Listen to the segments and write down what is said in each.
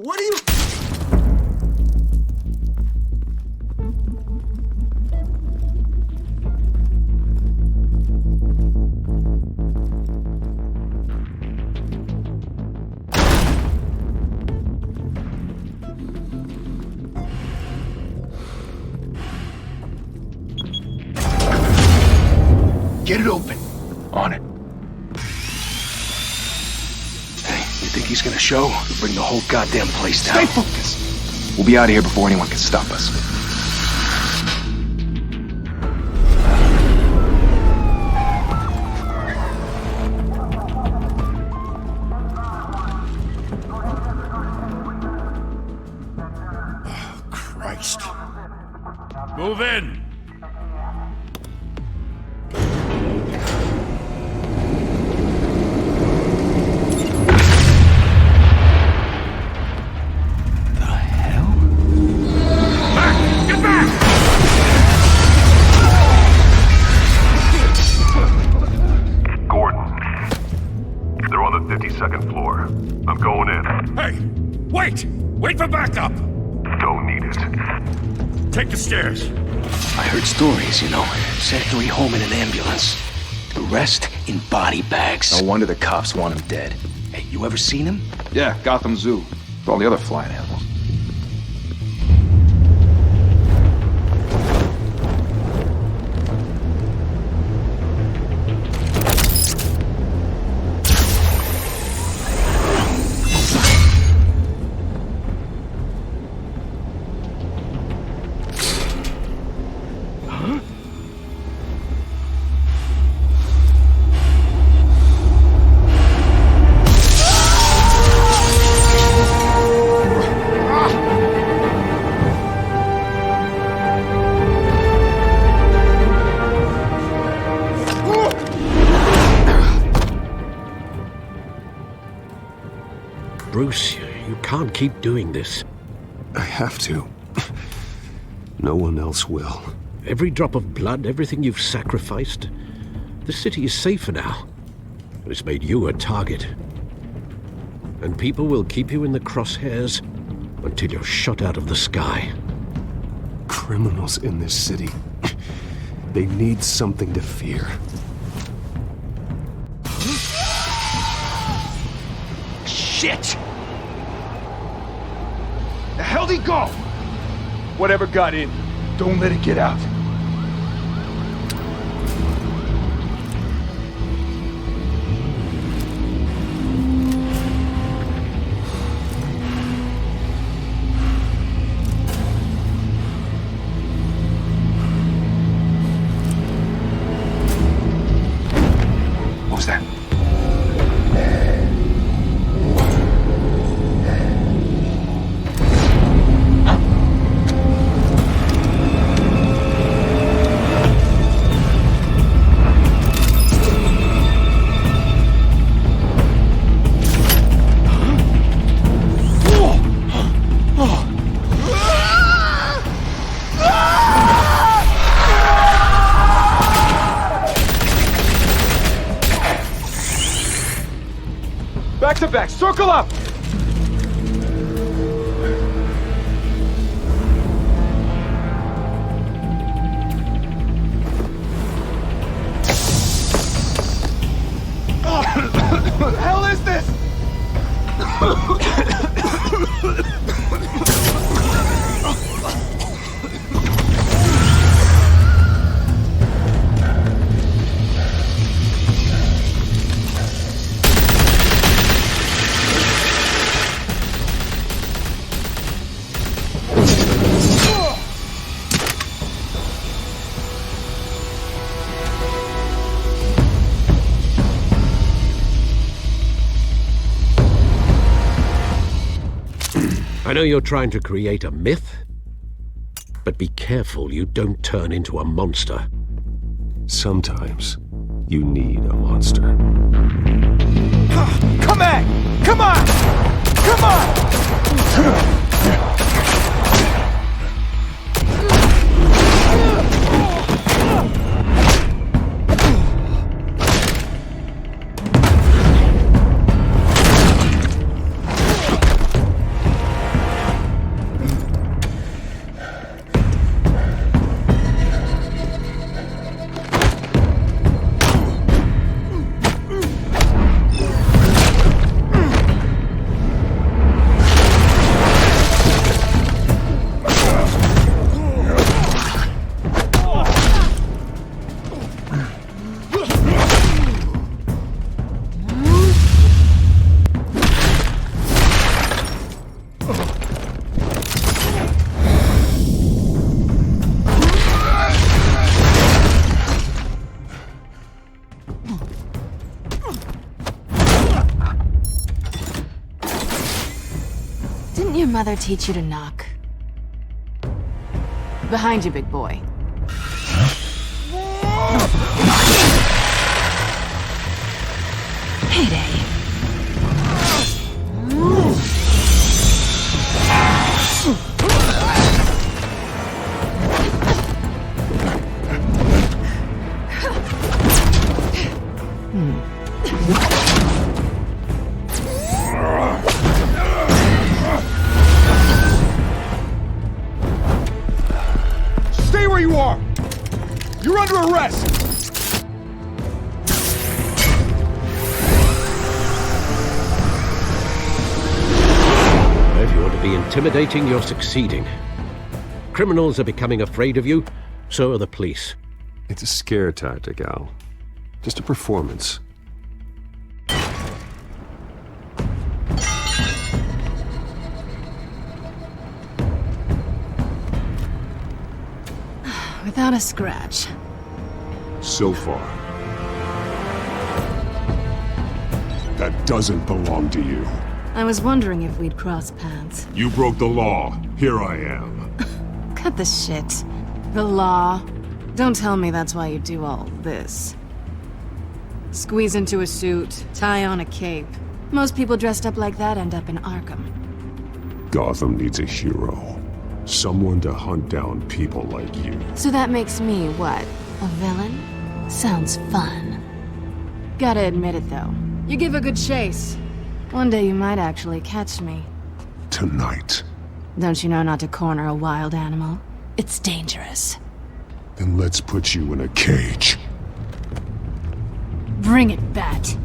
What are you... Get it open. On it. Hey, you think he's gonna show? We'll bring the whole goddamn place down. Stay focused. We'll be out of here before anyone can stop us. Oh, Christ. Move in! Second floor. I'm going in. Hey! Wait! Wait for backup! Don't need it. Take the stairs. I heard stories, you know. Sent 3 home in an ambulance. The rest in body bags. No wonder the cops want him dead. Hey, you ever seen him? Yeah, Gotham Zoo. With all the other flying animals. Bruce, you can't keep doing this. I have to. No one else will. Every drop of blood, everything you've sacrificed. The city is safer now. It's made you a target. And people will keep you in the crosshairs until you're shot out of the sky. Criminals in this city. They need something to fear. Shit! The hell'd he go? Whatever got in, don't let it get out. What was that? Back to back, circle up! What the hell is this? I know you're trying to create a myth, but be careful you don't turn into a monster. Sometimes you need a monster. Come back! Come on! Come on! Didn't your mother teach you to knock? Behind you, big boy. Heyday. Stay where you are! You're under arrest! If you want to be intimidating, you're succeeding. Criminals are becoming afraid of you, so are the police. It's a scare tactic, Al. Just a performance. Without a scratch. So far. That doesn't belong to you. I was wondering if we'd cross paths. You broke the law. Here I am. Cut the shit. The law. Don't tell me that's why you do all this. Squeeze into a suit, tie on a cape. Most people dressed up like that end up in Arkham. Gotham needs a hero. Someone to hunt down people like you. So that makes me, what, a villain? Sounds fun. Gotta admit it, though. You give a good chase. One day you might actually catch me. Tonight. Don't you know not to corner a wild animal? It's dangerous. Then let's put you in a cage. Bring it, Bat.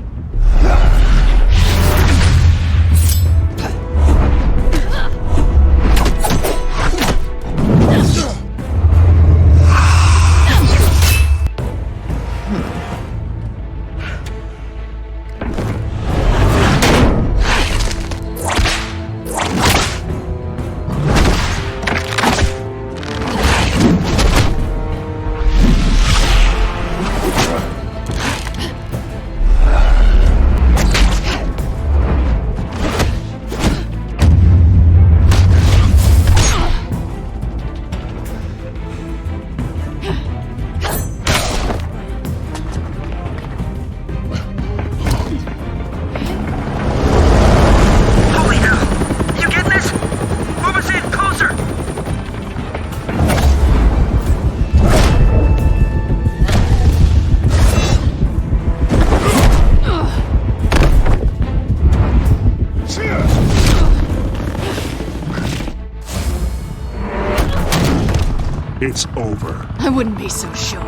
It's over. I wouldn't be so sure.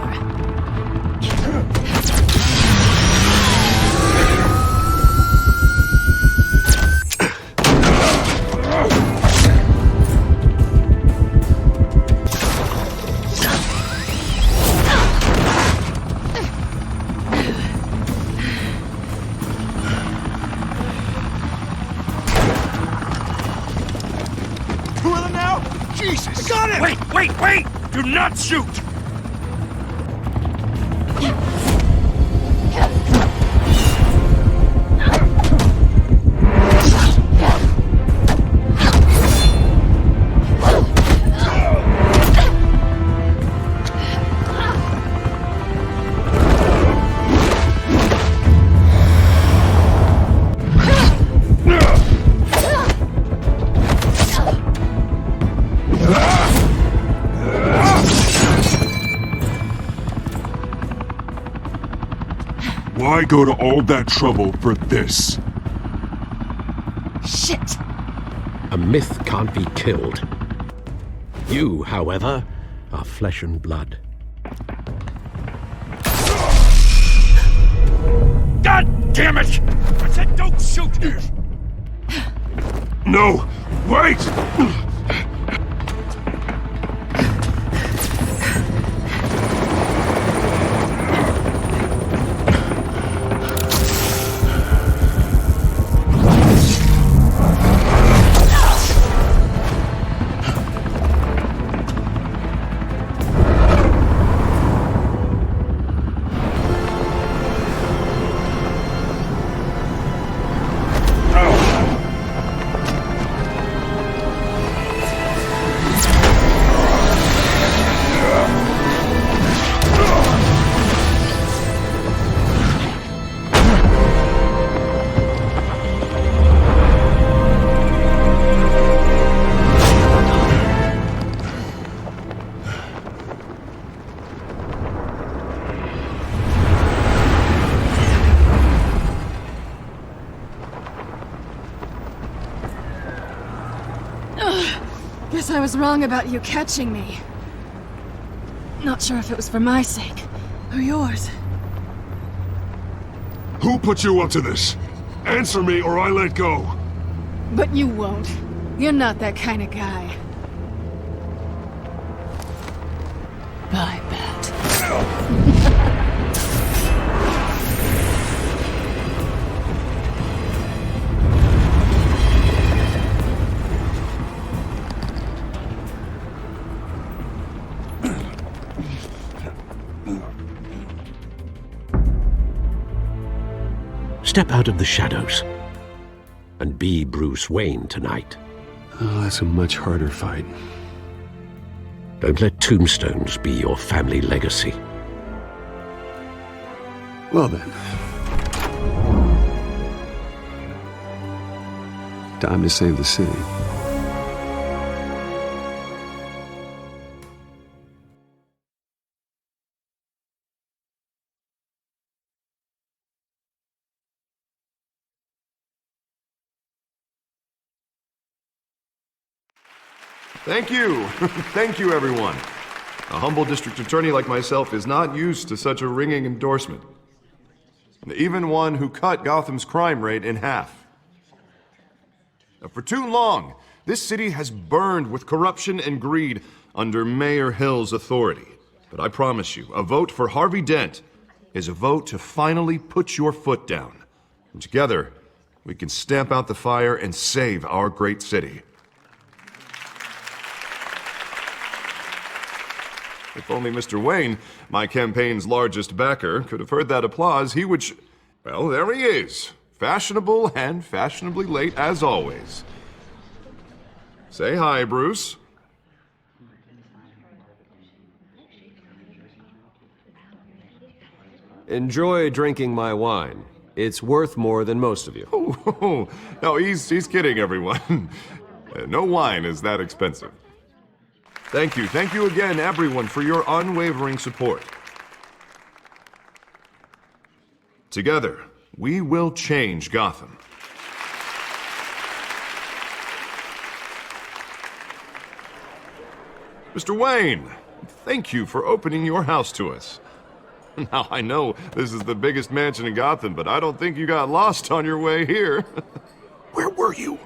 Who are them now? Jesus! Got it! Wait! Do not shoot! Why go to all that trouble for this? Shit! A myth can't be killed. You, however, are flesh and blood. God damn it! I said don't shoot! No! Wait! Guess I was wrong about you catching me. Not sure if it was for my sake or yours. Who put you up to this? Answer me or I let go. But you won't. You're not that kind of guy. Bye, Bat. Step out of the shadows and be Bruce Wayne tonight. Oh, that's a much harder fight. Don't let tombstones be your family legacy. Well then. Time to save the city. Thank you. Thank you, everyone. A humble district attorney like myself is not used to such a ringing endorsement. Even one who cut Gotham's crime rate in half. For too long, this city has burned with corruption and greed under Mayor Hill's authority. But I promise you, a vote for Harvey Dent is a vote to finally put your foot down. And together, we can stamp out the fire and save our great city. If only Mr. Wayne, my campaign's largest backer, could have heard that applause, he would well, there he is. Fashionable and fashionably late as always. Say hi, Bruce. Enjoy drinking my wine. It's worth more than most of you. Oh, no, he's kidding, everyone. No wine is that expensive. Thank you again, everyone, for your unwavering support. Together, we will change Gotham. Mr. Wayne, thank you for opening your house to us. Now, I know this is the biggest mansion in Gotham, but I don't think you got lost on your way here. Where were you?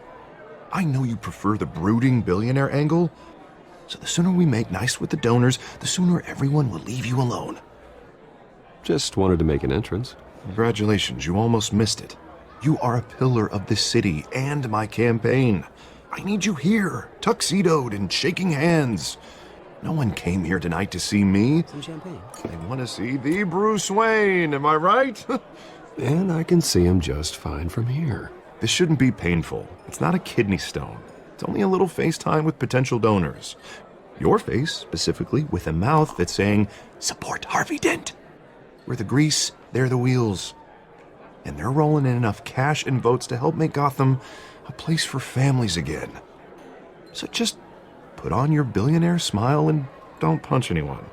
I know you prefer the brooding billionaire angle, so the sooner we make nice with the donors, the sooner everyone will leave you alone. Just wanted to make an entrance. Congratulations, you almost missed it. You are a pillar of this city and my campaign. I need you here, tuxedoed and shaking hands. No one came here tonight to see me. Some champagne. They want to see the Bruce Wayne, am I right? And I can see him just fine from here. This shouldn't be painful. It's not a kidney stone. It's only a little FaceTime with potential donors. Your face, specifically, with a mouth that's saying, support Harvey Dent. We're the grease, they're the wheels. And they're rolling in enough cash and votes to help make Gotham a place for families again. So just put on your billionaire smile and don't punch anyone.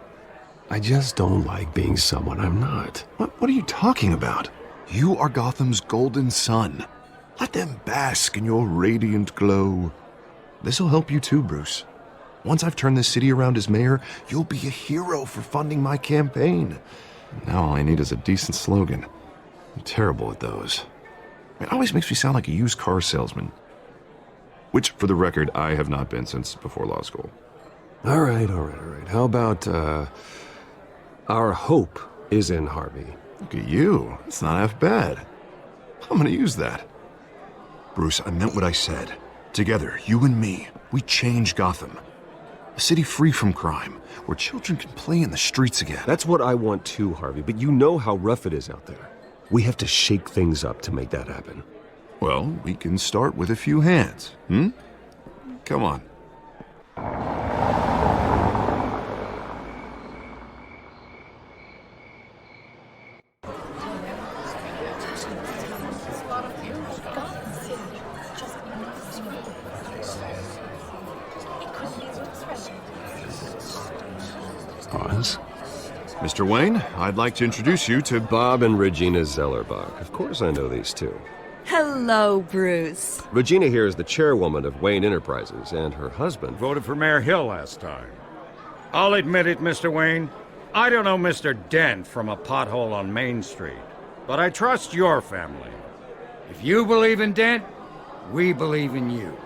I just don't like being someone I'm not. What are you talking about? You are Gotham's golden sun. Let them bask in your radiant glow. This'll help you too, Bruce. Once I've turned this city around as mayor, you'll be a hero for funding my campaign. Now all I need is a decent slogan. I'm terrible at those. It always makes me sound like a used car salesman. Which, for the record, I have not been since before law school. All right. How about, our hope is in Harvey? Look at you. It's not half bad. I'm gonna use that. Bruce, I meant what I said. Together, you and me, we change Gotham. A city free from crime, where children can play in the streets again. That's what I want too, Harvey, but you know how rough it is out there. We have to shake things up to make that happen. Well, we can start with a few hands, Come on. Pause. Mr. Wayne, I'd like to introduce you to Bob and Regina Zellerbach. Of course I know these two. Hello, Bruce. Regina here is the chairwoman of Wayne Enterprises, and her husband... Voted for Mayor Hill last time. I'll admit it, Mr. Wayne. I don't know Mr. Dent from a pothole on Main Street, but I trust your family. If you believe in Dent, we believe in you.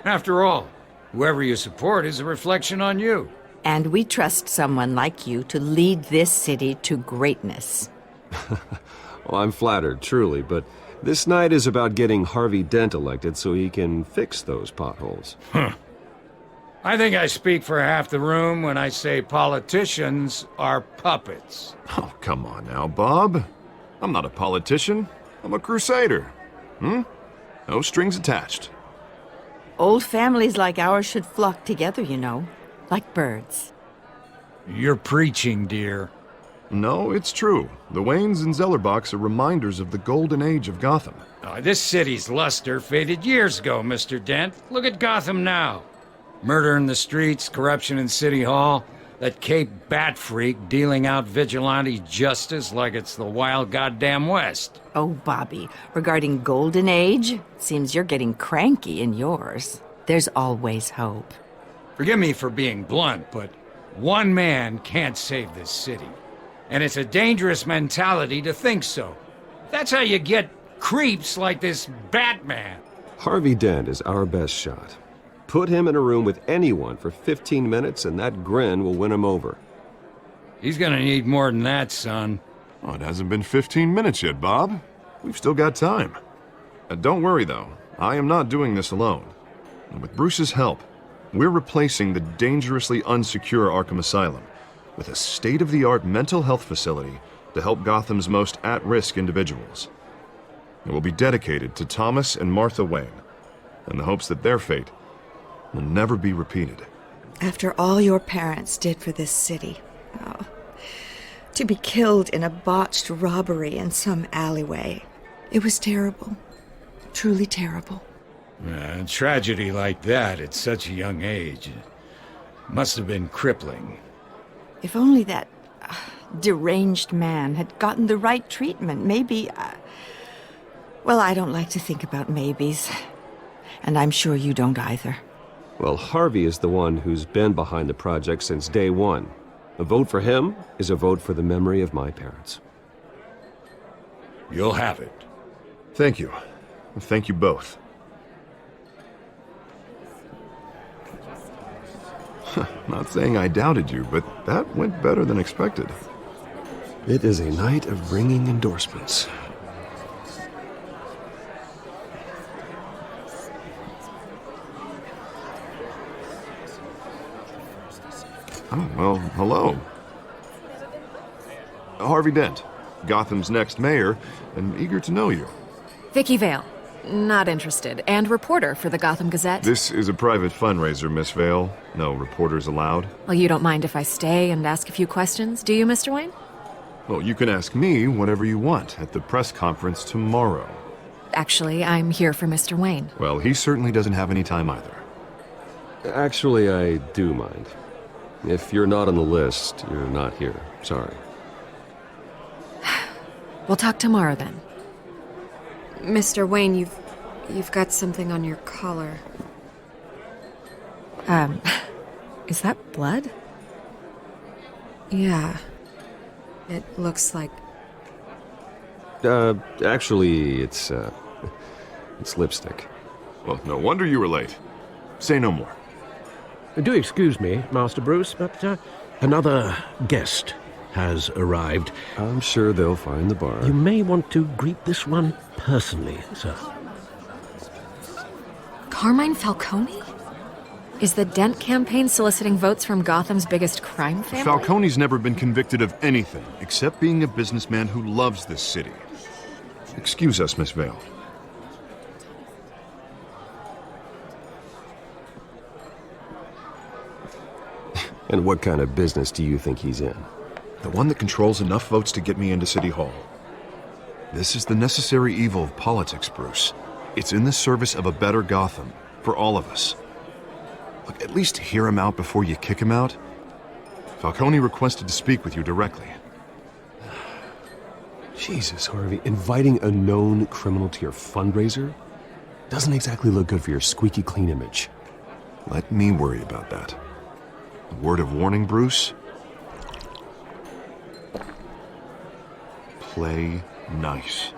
After all, whoever you support is a reflection on you. And we trust someone like you to lead this city to greatness. Well, I'm flattered, truly, but this night is about getting Harvey Dent elected so he can fix those potholes. I think I speak for half the room when I say politicians are puppets. Oh, come on now, Bob. I'm not a politician. I'm a crusader. No strings attached. Old families like ours should flock together, you know, like birds. You're preaching, dear. No, it's true. The Waynes and Zellerbachs are reminders of the golden age of Gotham. This city's luster faded years ago, Mr. Dent. Look at Gotham now. Murder in the streets, corruption in City Hall, that Cape Bat freak dealing out vigilante justice like it's the wild goddamn West. Oh, Bobby, regarding Golden Age, seems you're getting cranky in yours. There's always hope. Forgive me for being blunt, but one man can't save this city. And it's a dangerous mentality to think so. That's how you get creeps like this Batman. Harvey Dent is our best shot. Put him in a room with anyone for 15 minutes and that grin will win him over. He's gonna need more than that, son. Oh, it hasn't been 15 minutes yet, Bob. We've still got time. Don't worry, though. I am not doing this alone. And with Bruce's help, we're replacing the dangerously unsecure Arkham Asylum with a state-of-the-art mental health facility to help Gotham's most at-risk individuals. It will be dedicated to Thomas and Martha Wayne, in the hopes that their fate will never be repeated. After all your parents did for this city, to be killed in a botched robbery in some alleyway, it was terrible. Truly terrible. A tragedy like that at such a young age must have been crippling. If only that deranged man had gotten the right treatment, maybe... well, I don't like to think about maybes. And I'm sure you don't either. Well, Harvey is the one who's been behind the project since day one. A vote for him is a vote for the memory of my parents. You'll have it. Thank you. Thank you both. Not saying I doubted you, but that went better than expected. It is a night of ringing endorsements. Oh, well, hello. Harvey Dent, Gotham's next mayor, and eager to know you. Vicky Vale. Not interested. And reporter for the Gotham Gazette. This is a private fundraiser, Miss Vale. No reporters allowed. Well, you don't mind if I stay and ask a few questions, do you, Mr. Wayne? Well, you can ask me whatever you want at the press conference tomorrow. Actually, I'm here for Mr. Wayne. Well, he certainly doesn't have any time either. Actually, I do mind. If you're not on the list, you're not here. Sorry. We'll talk tomorrow then. Mr. Wayne, you've got something on your collar. Is that blood? Yeah. It looks like... Actually, it's lipstick. Well, no wonder you were late. Say no more. Do excuse me, Master Bruce, but another guest has arrived. I'm sure they'll find the bar. You may want to greet this one personally, sir. Carmine Falcone? Is the Dent campaign soliciting votes from Gotham's biggest crime family? Falcone's never been convicted of anything except being a businessman who loves this city. Excuse us, Miss Vale. And what kind of business do you think he's in? The one that controls enough votes to get me into City Hall. This is the necessary evil of politics, Bruce. It's in the service of a better Gotham, for all of us. Look, at least hear him out before you kick him out. Falcone requested to speak with you directly. Jesus, Harvey, inviting a known criminal to your fundraiser doesn't exactly look good for your squeaky clean image. Let me worry about that. A word of warning, Bruce? Play nice.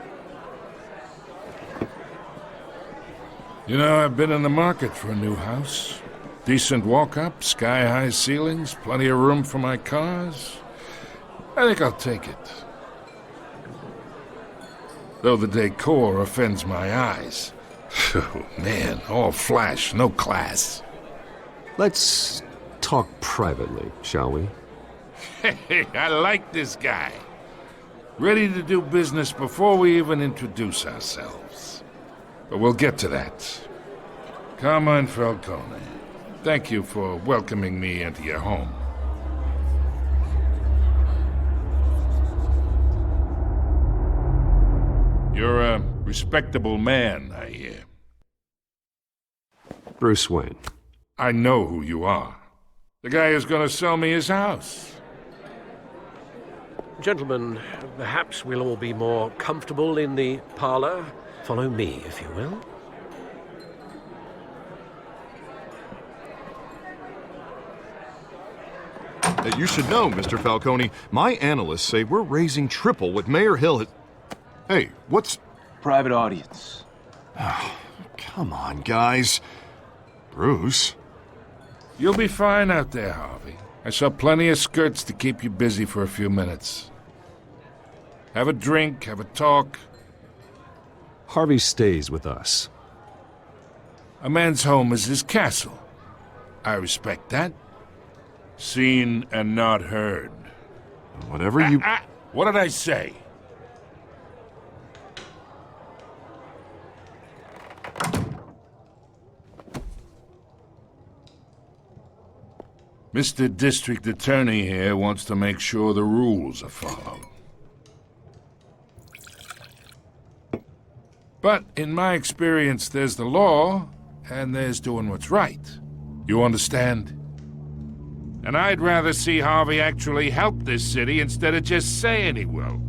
You know, I've been in the market for a new house. Decent walk-up, sky-high ceilings, plenty of room for my cars. I think I'll take it. Though the decor offends my eyes. Oh, man, all flash, no class. Let's talk privately, shall we? Hey, I like this guy. Ready to do business before we even introduce ourselves. But we'll get to that. Carmine Falcone, thank you for welcoming me into your home. You're a respectable man, I hear. Bruce Wayne. I know who you are. The guy who's going to sell me his house. Gentlemen, perhaps we'll all be more comfortable in the parlor. Follow me, if you will. You should know, Mr. Falcone, my analysts say we're raising triple what Mayor Hill has... Hey, what's... Private audience. Oh, come on, guys. Bruce? You'll be fine out there, Harvey. I saw plenty of skirts to keep you busy for a few minutes. Have a drink, have a talk. Harvey stays with us. A man's home is his castle. I respect that. Seen and not heard. Whatever you... What did I say? Mr. District Attorney here wants to make sure the rules are followed. But in my experience, there's the law, and there's doing what's right. You understand? And I'd rather see Harvey actually help this city instead of just saying he will.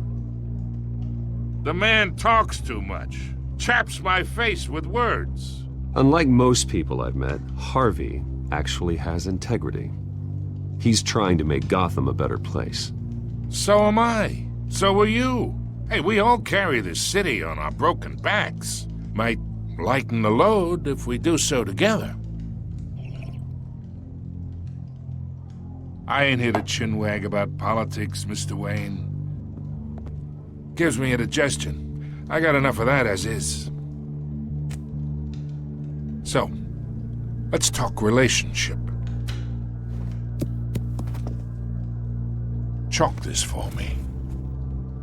The man talks too much, chaps my face with words. Unlike most people I've met, Harvey actually has integrity. He's trying to make Gotham a better place. So am I. So are you. Hey, we all carry this city on our broken backs. Might lighten the load if we do so together. I ain't here to chinwag about politics, Mr. Wayne. Gives me indigestion. I got enough of that as is. So, let's talk relationship. Chalk this for me.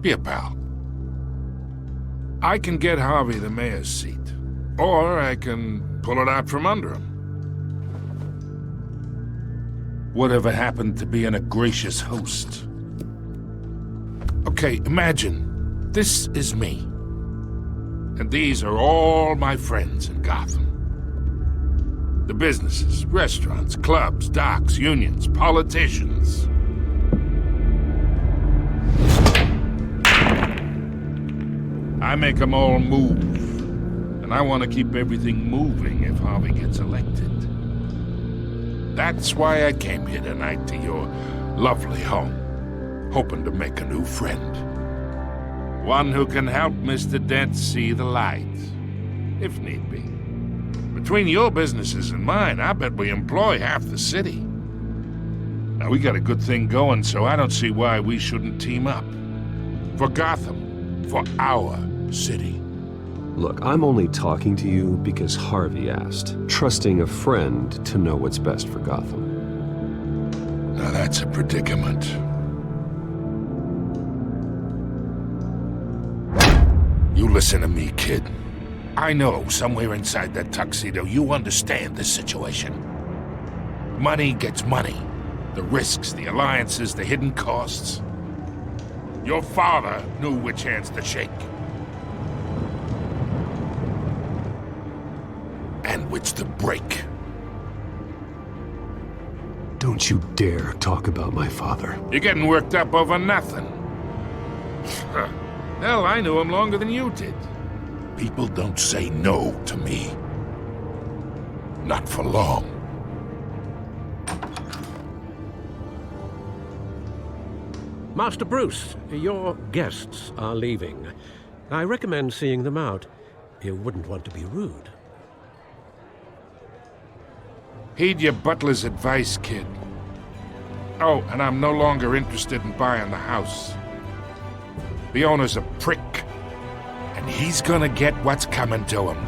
Be a pal. I can get Harvey the mayor's seat, or I can pull it out from under him. Whatever happened to being a gracious host? Okay, imagine, this is me. And these are all my friends in Gotham. The businesses, restaurants, clubs, docks, unions, politicians. I make them all move. And I want to keep everything moving if Harvey gets elected. That's why I came here tonight to your lovely home, hoping to make a new friend. One who can help Mr. Dent see the light, if need be. Between your businesses and mine, I bet we employ half the city. Now, we got a good thing going, so I don't see why we shouldn't team up. For Gotham, for our city. Look, I'm only talking to you because Harvey asked, trusting a friend to know what's best for Gotham. Now that's a predicament. You listen to me, kid. I know somewhere inside that tuxedo you understand this situation. Money gets money. The risks, the alliances, the hidden costs. Your father knew which hands to shake. And which to break. Don't you dare talk about my father. You're getting worked up over nothing. Hell, I knew him longer than you did. People don't say no to me. Not for long. Master Bruce, your guests are leaving. I recommend seeing them out. You wouldn't want to be rude. Heed your butler's advice, kid. Oh, and I'm no longer interested in buying the house. The owner's a prick, and he's gonna get what's coming to him.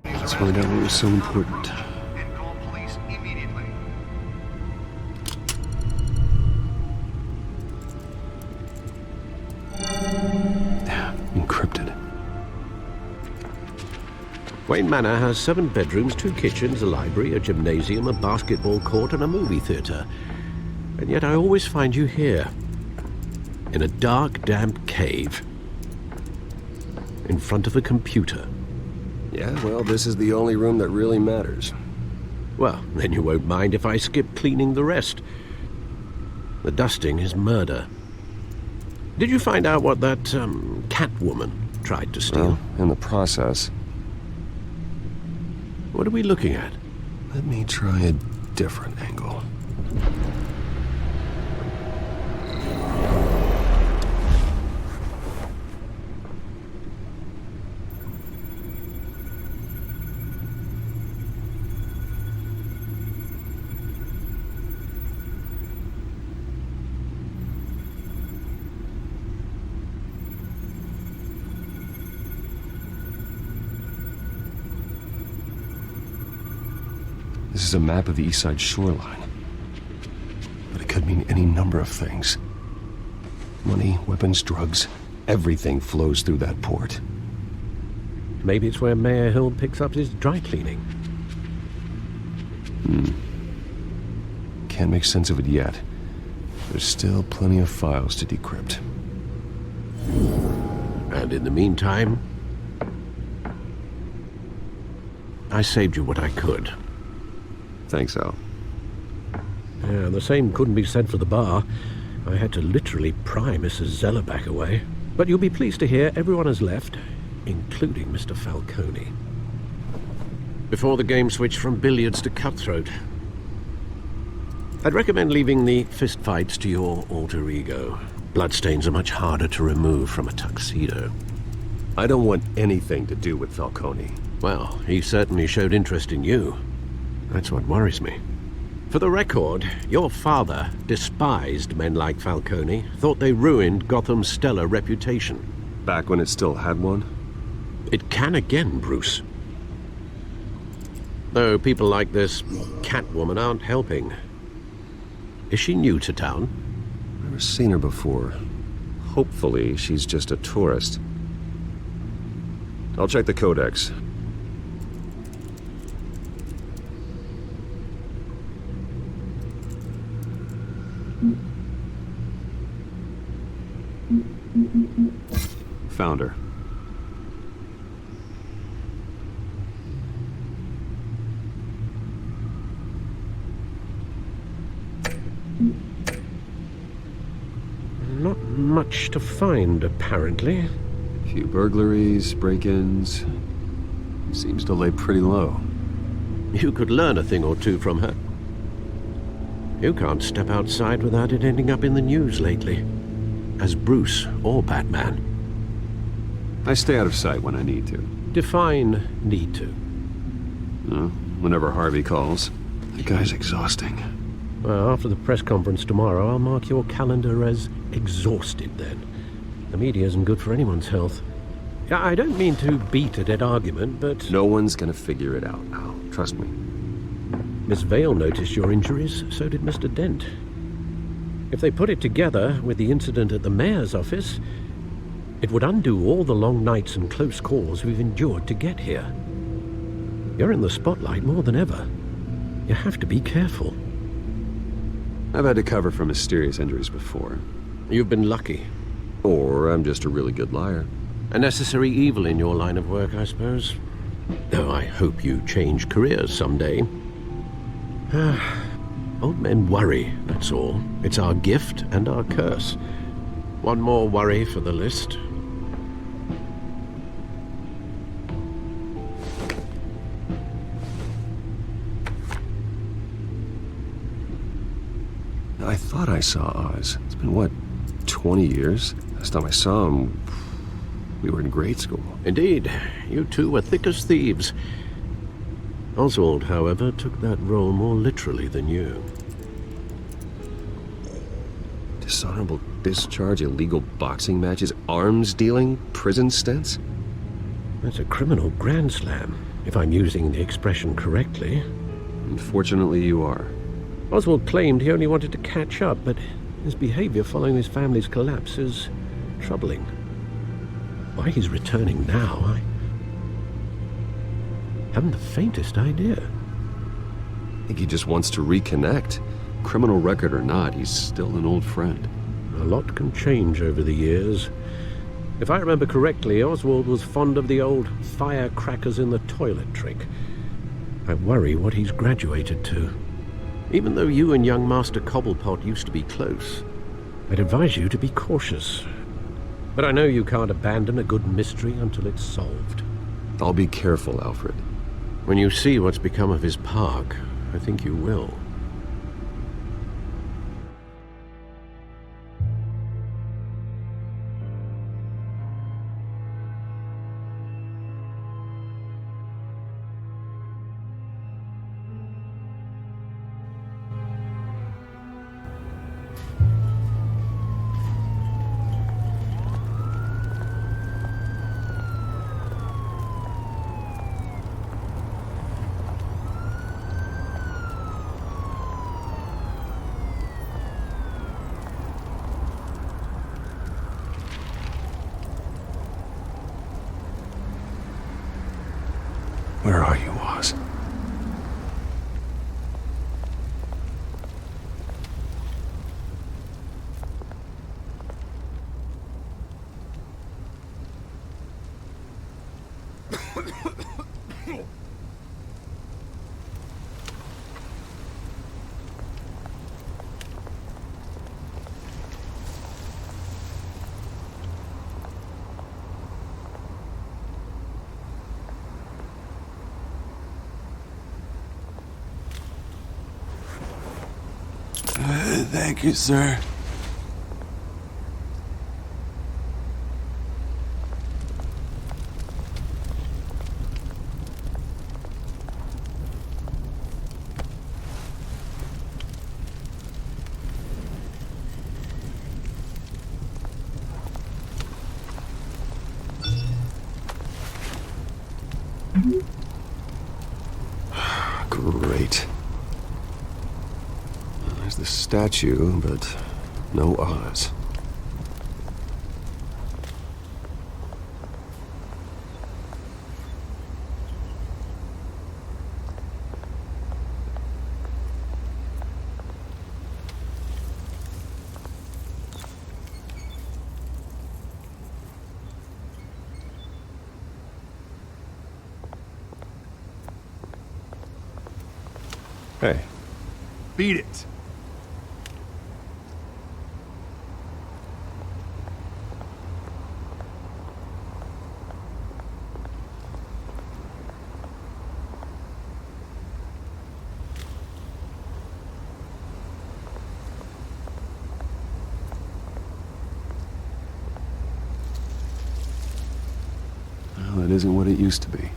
Let's find out what was so important. Encrypted. Wayne Manor has 7 bedrooms, 2 kitchens, a library, a gymnasium, a basketball court, and a movie theatre. And yet I always find you here, in a dark, damp cave, in front of a computer. Yeah, well, this is the only room that really matters. Well, then you won't mind if I skip cleaning the rest. The dusting is murder. Did you find out what that, Catwoman tried to steal? Well, in the process. What are we looking at? Let me try a different angle. This is a map of the East Side shoreline. But it could mean any number of things. Money, weapons, drugs, everything flows through that port. Maybe it's where Mayor Hill picks up his dry cleaning. Can't make sense of it yet. There's still plenty of files to decrypt. And in the meantime, I saved you what I could. Thanks, Al. Yeah, the same couldn't be said for the bar. I had to literally pry Mrs. Zeller back away. But you'll be pleased to hear everyone has left, including Mr. Falcone. Before the game switched from billiards to cutthroat. I'd recommend leaving the fistfights to your alter ego. Bloodstains are much harder to remove from a tuxedo. I don't want anything to do with Falcone. Well, he certainly showed interest in you. That's what worries me. For the record, your father despised men like Falcone, thought they ruined Gotham's stellar reputation. Back when it still had one? It can again, Bruce. Though people like this Catwoman aren't helping. Is she new to town? Never seen her before. Hopefully, she's just a tourist. I'll check the codex. Found her. Not much to find, apparently. Few burglaries, break-ins. Seems to lay pretty low. You could learn a thing or two from her. You can't step outside without it ending up in the news lately. As Bruce or Batman. I stay out of sight when I need to. Define need to. Whenever Harvey calls. The guy's exhausting. Well, after the press conference tomorrow, I'll mark your calendar as exhausted then. The media isn't good for anyone's health. I don't mean to beat a dead argument, but... No one's gonna figure it out, Al. Trust me. Miss Vale noticed your injuries, so did Mr. Dent. If they put it together with the incident at the mayor's office, it would undo all the long nights and close calls we've endured to get here. You're in the spotlight more than ever. You have to be careful. I've had to cover for mysterious injuries before. You've been lucky. Or I'm just a really good liar. A necessary evil in your line of work, I suppose. Though I hope you change careers someday. Old men worry, that's all. It's our gift and our curse. One more worry for the list. I thought I saw Oz. It's been, what, 20 years? Last time I saw him, we were in grade school. Indeed. You two were thick as thieves. Oswald, however, took that role more literally than you. Dishonorable discharge, illegal boxing matches, arms dealing, prison stints? That's a criminal grand slam, if I'm using the expression correctly. Unfortunately, you are. Oswald claimed he only wanted to catch up, but his behavior following his family's collapse is troubling. Why he's returning now, I haven't the faintest idea. I think he just wants to reconnect. Criminal record or not, he's still an old friend. A lot can change over the years. If I remember correctly, Oswald was fond of the old firecrackers in the toilet trick. I worry what he's graduated to. Even though you and young Master Cobblepot used to be close, I'd advise you to be cautious. But I know you can't abandon a good mystery until it's solved. I'll be careful, Alfred. When you see what's become of his park, I think you will. Where are you, Oz? Thank you, sir. Great. There's the statue, but no Oz. Hey. Beat it. Well, it isn't what it used to be.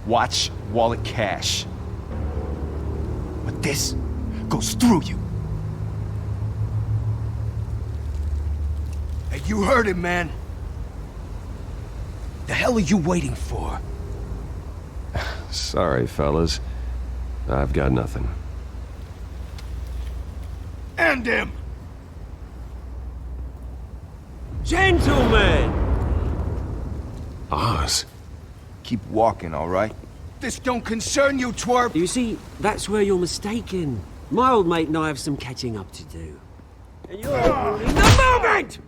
Watch wallet cash. But this goes through you. Hey, you heard him, man. The hell are you waiting for? Sorry, fellas. I've got nothing. Land him! Gentlemen! Oz. Keep walking, all right? This don't concern you, twerp! You see, that's where you're mistaken. My old mate and I have some catching up to do. And you're ruining the moment!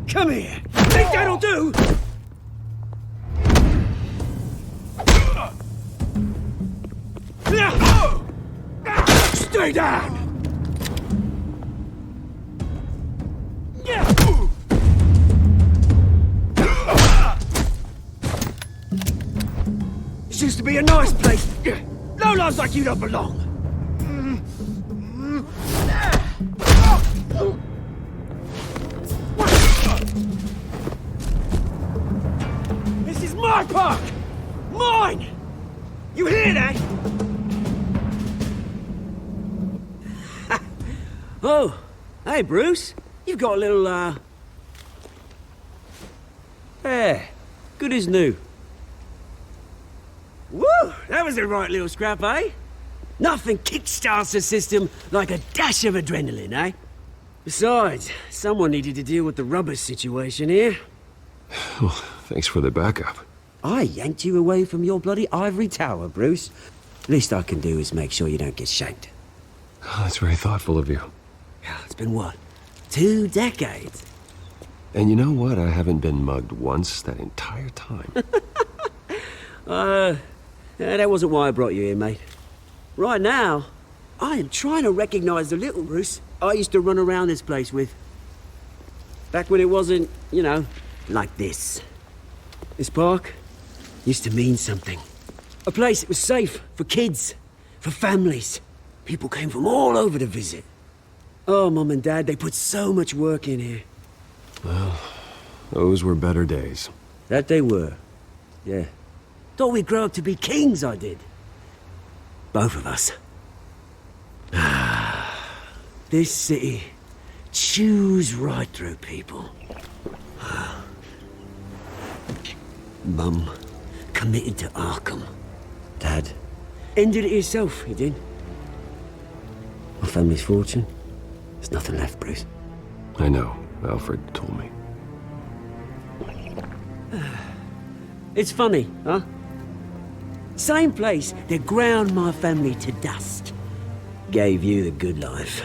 Come here! Think that'll do? Stay down! This used to be a nice place. No lives like you don't belong. This is my park! Mine! You hear that? Oh, hey, Bruce. You've got a little, Yeah, good as new. Woo! That was a right little scrap, eh? Nothing kickstarts the system like a dash of adrenaline, eh? Besides, someone needed to deal with the rubber situation here. Well, thanks for the backup. I yanked you away from your bloody ivory tower, Bruce. Least I can do is make sure you don't get shanked. Oh, that's very thoughtful of you. It's been what? 2 decades? And you know what? I haven't been mugged once that entire time. That wasn't why I brought you here, mate. Right now, I am trying to recognize the little Bruce I used to run around this place with. Back when it wasn't, you know, like this. This park used to mean something. A place that was safe for kids, for families. People came from all over to visit. Oh, Mum and Dad, they put so much work in here. Well, those were better days. That they were. Yeah. Thought we'd grow up to be kings, I did. Both of us. This city chews right through people. Mum committed to Arkham. Dad ended it himself, he did. My family's fortune. There's nothing left, Bruce. I know. Alfred told me. It's funny, huh? Same place that ground my family to dust. Gave you the good life.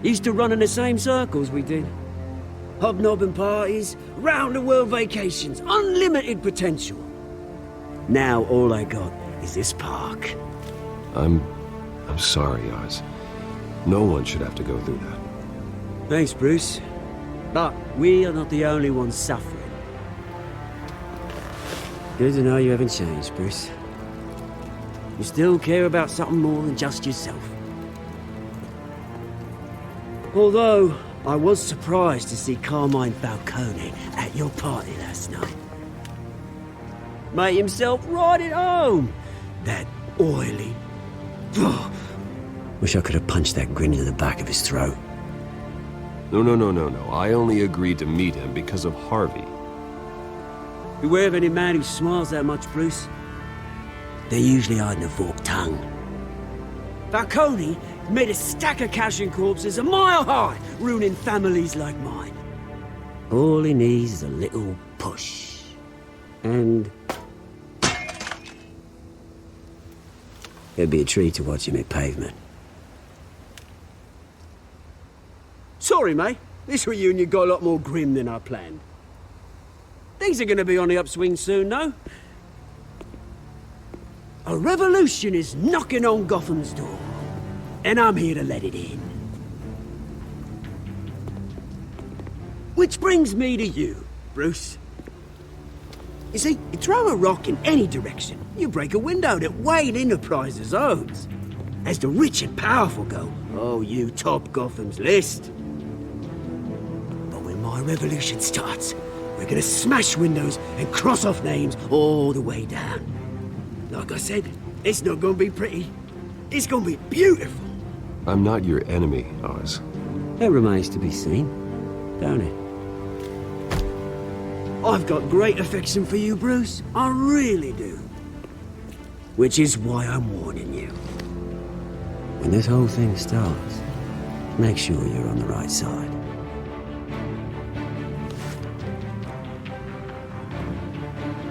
Used to run in the same circles we did. Hobnobbing parties, round-the-world vacations, unlimited potential. Now all I got is this park. I'm sorry, Oz. No one should have to go through that. Thanks, Bruce. But we are not the only ones suffering. Good to know you haven't changed, Bruce. You still care about something more than just yourself. Although, I was surprised to see Carmine Falcone at your party last night. Made himself right at home. That oily... Wish I could have punched that grin into the back of his throat. No. I only agreed to meet him because of Harvey. Beware of any man who smiles that much, Bruce. They're usually hiding a forked tongue. Falcone made a stack of cash and corpses a mile high, ruining families like mine. All he needs is a little push. And... it'd be a treat to watch him hit pavement. Sorry, mate. This reunion got a lot more grim than I planned. Things are gonna be on the upswing soon, though. A revolution is knocking on Gotham's door. And I'm here to let it in. Which brings me to you, Bruce. You see, you throw a rock in any direction, you break a window that Wayne Enterprises owns. As the rich and powerful go, oh, you top Gotham's list. But when my revolution starts, we're gonna smash windows and cross off names all the way down. Like I said, it's not gonna be pretty. It's gonna be beautiful. I'm not your enemy, Oz. That remains to be seen, don't it? I've got great affection for you, Bruce. I really do. Which is why I'm warning you. When this whole thing starts, Make sure you're on the right side.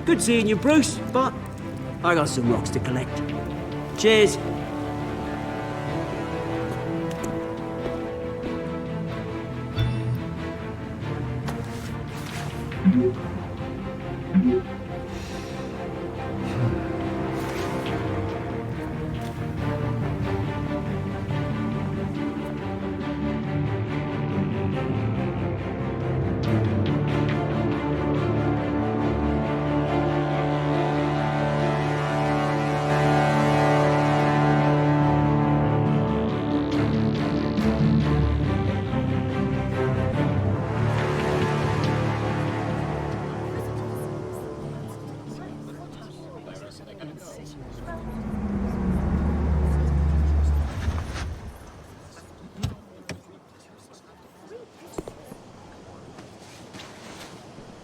Good seeing you, Bruce, but I got some rocks to collect. Cheers.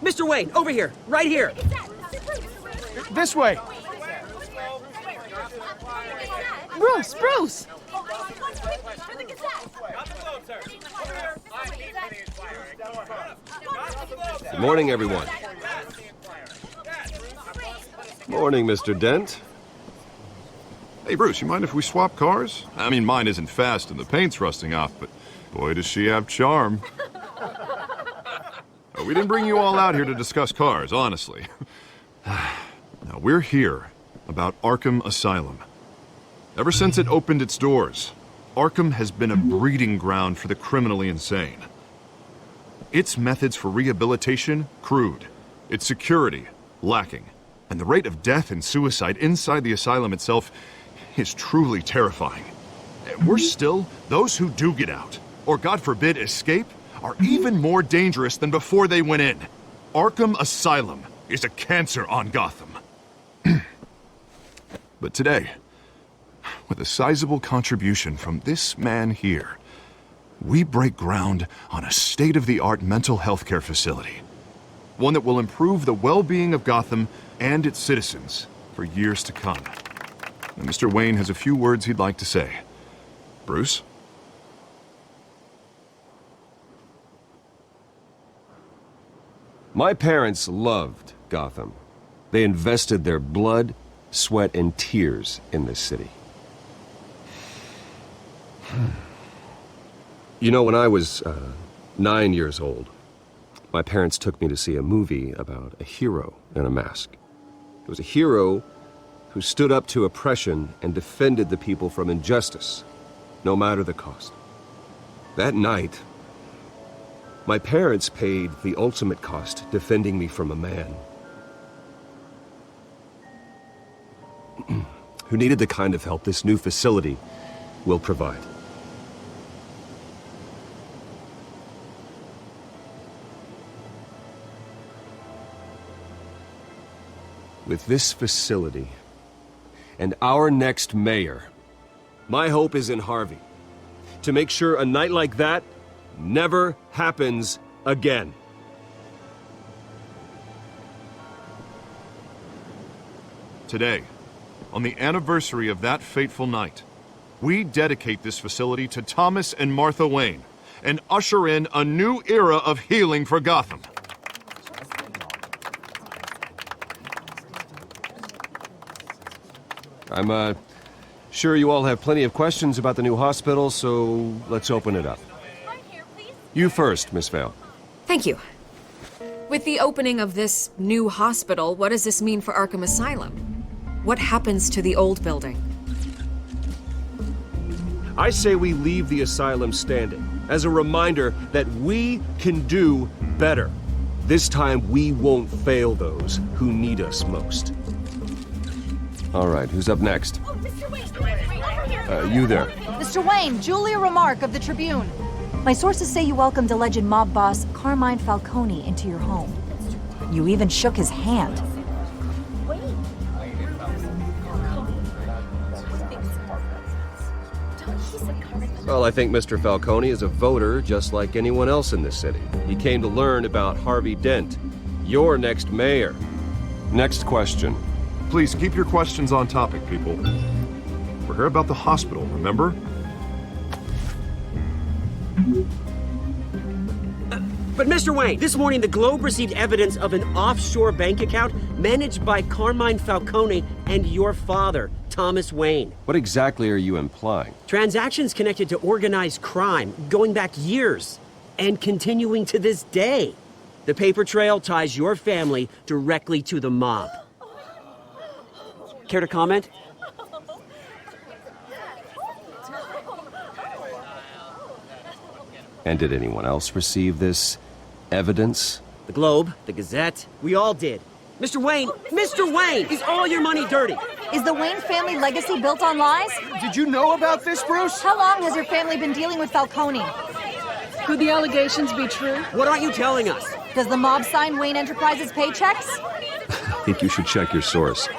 Mr. Wayne, over here, right here. This way. Bruce, Bruce! Good morning, everyone. Morning, Mr. Dent. Hey, Bruce, you mind if we swap cars? I mean, mine isn't fast and the paint's rusting off, but boy, does she have charm. We didn't bring you all out here to discuss cars, honestly. Now, we're here about Arkham Asylum. Ever since it opened its doors, Arkham has been a breeding ground for the criminally insane. Its methods for rehabilitation, crude. Its security, lacking. And the rate of death and suicide inside the asylum itself is truly terrifying. Worse still, those who do get out, or God forbid escape, are even more dangerous than before they went in. Arkham Asylum is a cancer on Gotham. But today, with a sizable contribution from this man here, we break ground on a state-of-the-art mental health care facility. One that will improve the well-being of Gotham and its citizens for years to come. And Mr. Wayne has a few words he'd like to say. Bruce? My parents loved Gotham. They invested their blood, sweat, and tears in this city. You know, when I was 9 years old, my parents took me to see a movie about a hero in a mask. It was a hero who stood up to oppression and defended the people from injustice, no matter the cost. That night, my parents paid the ultimate cost defending me from a man who needed the kind of help this new facility will provide. With this facility and our next mayor, my hope is in Harvey, to make sure a night like that never happens again. Today, on the anniversary of that fateful night, we dedicate this facility to Thomas and Martha Wayne and usher in a new era of healing for Gotham. I'm sure you all have plenty of questions about the new hospital, so let's open it up. You first, Miss Vale. Thank you. With the opening of this new hospital, what does this mean for Arkham Asylum? What happens to the old building? I say we leave the asylum standing as a reminder that we can do better. This time we won't fail those who need us most. All right, who's up next? Oh, Mr. Wayne! You there. Mr. Wayne, Julia Remark of the Tribune. My sources say you welcomed alleged mob boss Carmine Falcone into your home. You even shook his hand. Well, I think Mr. Falcone is a voter just like anyone else in this city. He came to learn about Harvey Dent, your next mayor. Next question. Please keep your questions on topic, people. We're here about the hospital, remember? But Mr. Wayne, this morning the Globe received evidence of an offshore bank account managed by Carmine Falcone and your father, Thomas Wayne. What exactly are you implying? Transactions connected to organized crime going back years and continuing to this day. The paper trail ties your family directly to the mob. Care to comment? And did anyone else receive this evidence? The Globe, the Gazette, we all did. Mr. Wayne, is all your money dirty? Is the Wayne family legacy built on lies? Did you know about this, Bruce? How long has your family been dealing with Falcone? Could the allegations be true? What aren't you telling us? Does the mob sign Wayne Enterprises paychecks? I think you should check your source.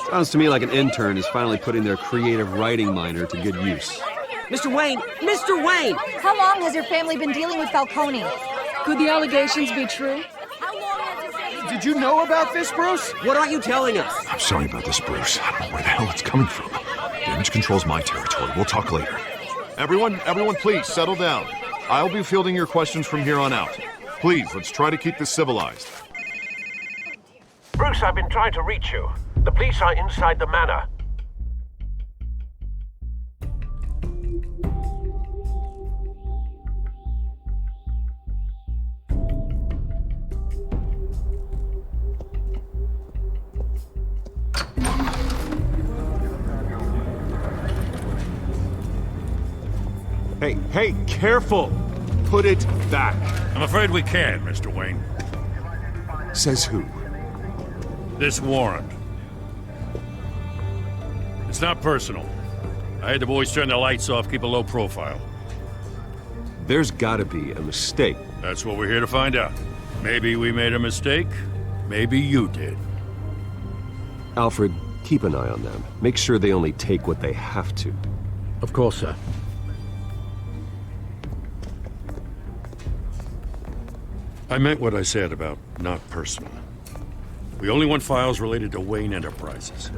Sounds to me like an intern is finally putting their creative writing minor to good use. Mr. Wayne! How long has your family been dealing with Falcone? Could the allegations be true? Did you know about this, Bruce? What aren't you telling us? I'm sorry about this, Bruce. I don't know where the hell it's coming from. Damage control's my territory. We'll talk later. Everyone, please settle down. I'll be fielding your questions from here on out. Please, let's try to keep this civilized. Bruce, I've been trying to reach you. The police are inside the manor. Hey, careful! Put it back. I'm afraid we can't, Mr. Wayne. Says who? This warrant. It's not personal. I had the boys turn the lights off, keep a low profile. There's gotta be a mistake. That's what we're here to find out. Maybe we made a mistake. Maybe you did. Alfred, keep an eye on them. Make sure they only take what they have to. Of course, sir. I meant what I said about not personal. We only want files related to Wayne Enterprises.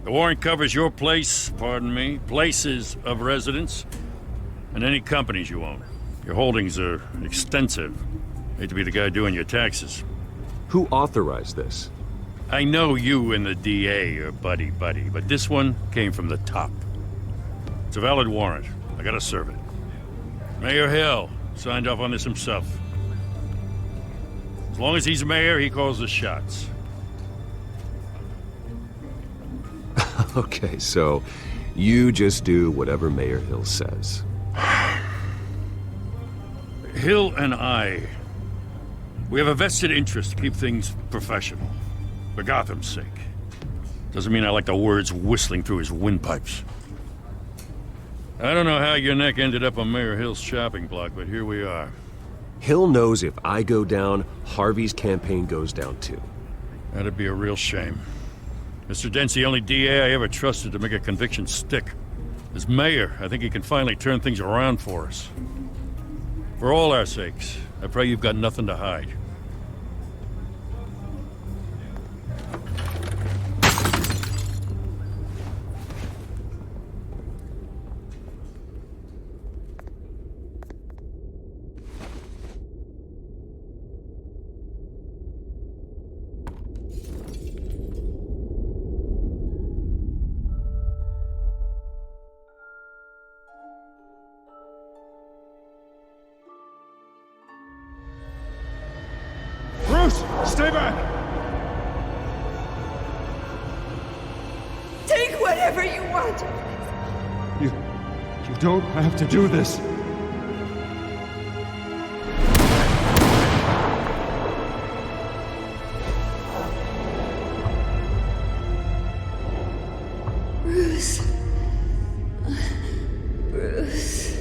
The warrant covers your place, pardon me, places of residence, and any companies you own. Your holdings are extensive. Hate to be the guy doing your taxes. Who authorized this? I know you and the DA are buddy-buddy, but this one came from the top. It's a valid warrant. I gotta serve it. Mayor Hill signed off on this himself. As long as he's mayor, he calls the shots. Okay, so you just do whatever Mayor Hill says. Hill and we have a vested interest to keep things professional. For Gotham's sake. Doesn't mean I like the words whistling through his windpipes. I don't know how your neck ended up on Mayor Hill's shopping block, but here we are. Hill knows if I go down, Harvey's campaign goes down too. That'd be a real shame. Mr. Dent's the only DA I ever trusted to make a conviction stick. As mayor, I think he can finally turn things around for us. For all our sakes, I pray you've got nothing to hide. Stay back! Take whatever you want. You don't have to do this. Bruce. Bruce.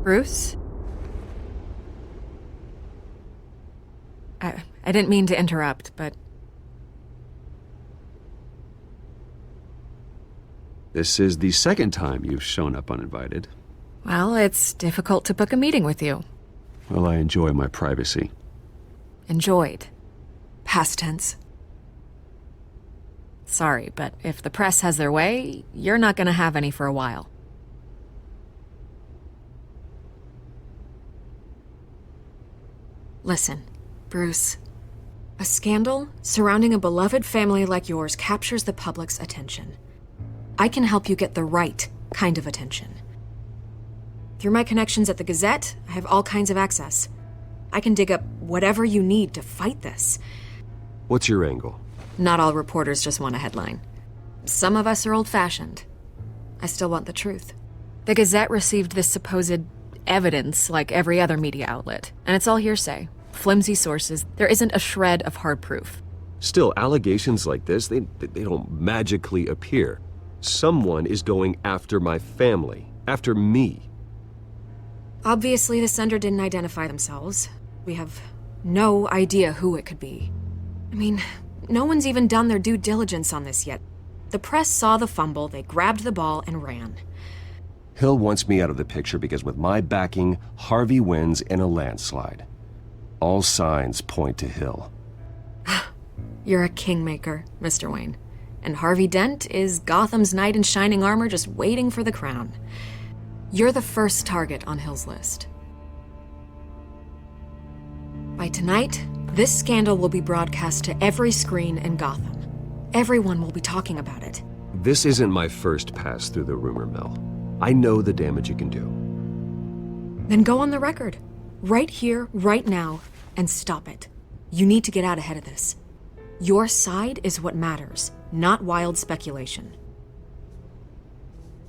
Bruce? I didn't mean to interrupt, but... This is the second time you've shown up uninvited. Well, it's difficult to book a meeting with you. Well, I enjoy my privacy. Enjoyed. Past tense. Sorry, but if the press has their way, you're not gonna have any for a while. Listen, Bruce. A scandal surrounding a beloved family like yours captures the public's attention. I can help you get the right kind of attention. Through my connections at the Gazette, I have all kinds of access. I can dig up whatever you need to fight this. What's your angle? Not all reporters just want a headline. Some of us are old-fashioned. I still want the truth. The Gazette received this supposed evidence like every other media outlet, and it's all hearsay. Flimsy sources. There isn't a shred of hard proof. Still, allegations like this, they don't magically appear. Someone is going after my family, after me. Obviously, the sender didn't identify themselves. We have no idea who it could be. I mean, no one's even done their due diligence on this yet. The press saw the fumble, they grabbed the ball and ran. Hill wants me out of the picture because with my backing, Harvey wins in a landslide. All signs point to Hill. You're a kingmaker, Mr. Wayne. And Harvey Dent is Gotham's knight in shining armor just waiting for the crown. You're the first target on Hill's list. By tonight, this scandal will be broadcast to every screen in Gotham. Everyone will be talking about it. This isn't my first pass through the rumor mill. I know the damage it can do. Then go on the record. Right here, right now, and stop it. You need to get out ahead of this. Your side is what matters, not wild speculation.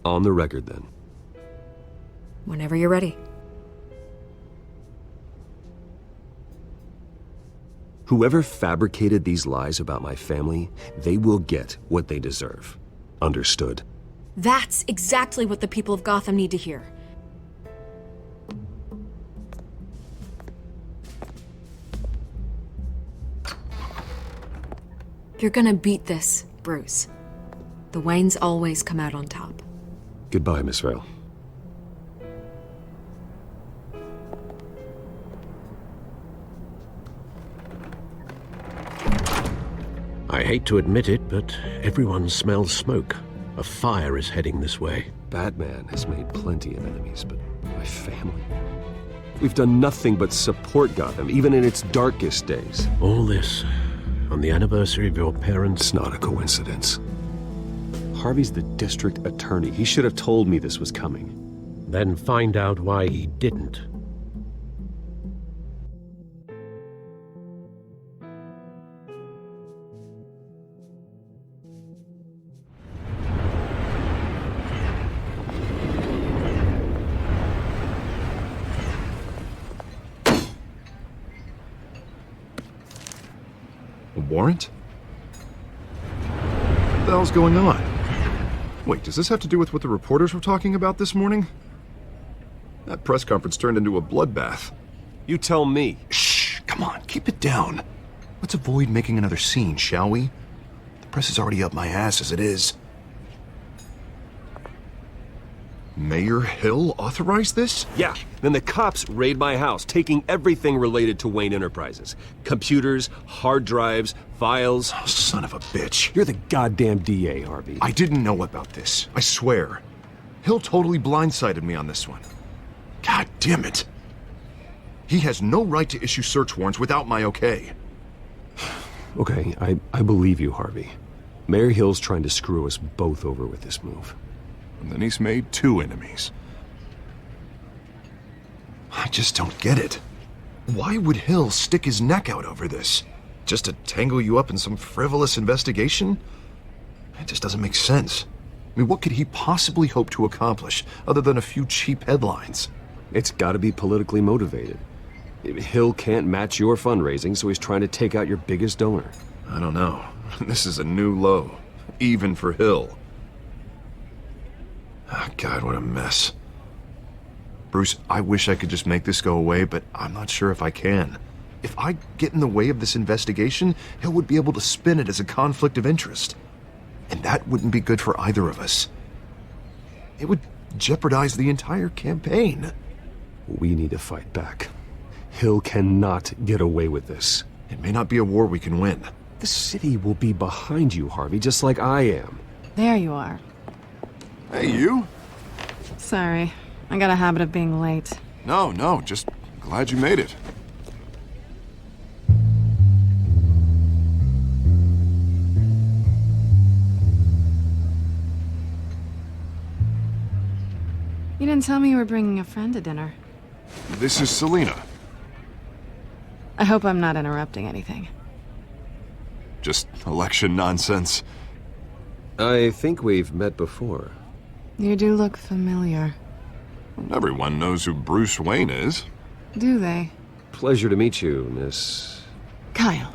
On the record, then. Whenever you're ready. Whoever fabricated these lies about my family, they will get what they deserve. Understood? That's exactly what the people of Gotham need to hear. You're gonna beat this, Bruce. The Waynes always come out on top. Goodbye, Miss Vale. I hate to admit it, but everyone smells smoke. A fire is heading this way. Batman has made plenty of enemies, but my family? We've done nothing but support Gotham, even in its darkest days. All this on the anniversary of your parents'... It's not a coincidence. Harvey's the district attorney. He should have told me this was coming. Then find out why he didn't. Warrant? What the hell's going on? Wait, does this have to do with what the reporters were talking about this morning? That press conference turned into a bloodbath. You tell me. Shh, come on, keep it down. Let's avoid making another scene, shall we? The press is already up my ass as it is. Mayor Hill authorized this? Yeah, then the cops raid my house, taking everything related to Wayne Enterprises. Computers, hard drives, files. Oh, son of a bitch. You're the goddamn DA, Harvey. I didn't know about this, I swear. Hill totally blindsided me on this one. God damn it. He has no right to issue search warrants without my okay. Okay, I believe you, Harvey. Mayor Hill's trying to screw us both over with this move. And then he's made 2 enemies. I just don't get it. Why would Hill stick his neck out over this? Just to tangle you up in some frivolous investigation? It just doesn't make sense. I mean, what could he possibly hope to accomplish other than a few cheap headlines? It's gotta be politically motivated. Hill can't match your fundraising, so he's trying to take out your biggest donor. I don't know. This is a new low, even for Hill. Oh, God, what a mess. Bruce, I wish I could just make this go away, but I'm not sure if I can. If I get in the way of this investigation, Hill would be able to spin it as a conflict of interest. And that wouldn't be good for either of us. It would jeopardize the entire campaign. We need to fight back. Hill cannot get away with this. It may not be a war we can win. The city will be behind you, Harvey, just like I am. There you are. Hey, you? Sorry. I got a habit of being late. No, just glad you made it. You didn't tell me you were bringing a friend to dinner. This is Selina. I hope I'm not interrupting anything. Just election nonsense. I think we've met before. You do look familiar. Everyone knows who Bruce Wayne is. Do they? Pleasure to meet you, Miss... Kyle.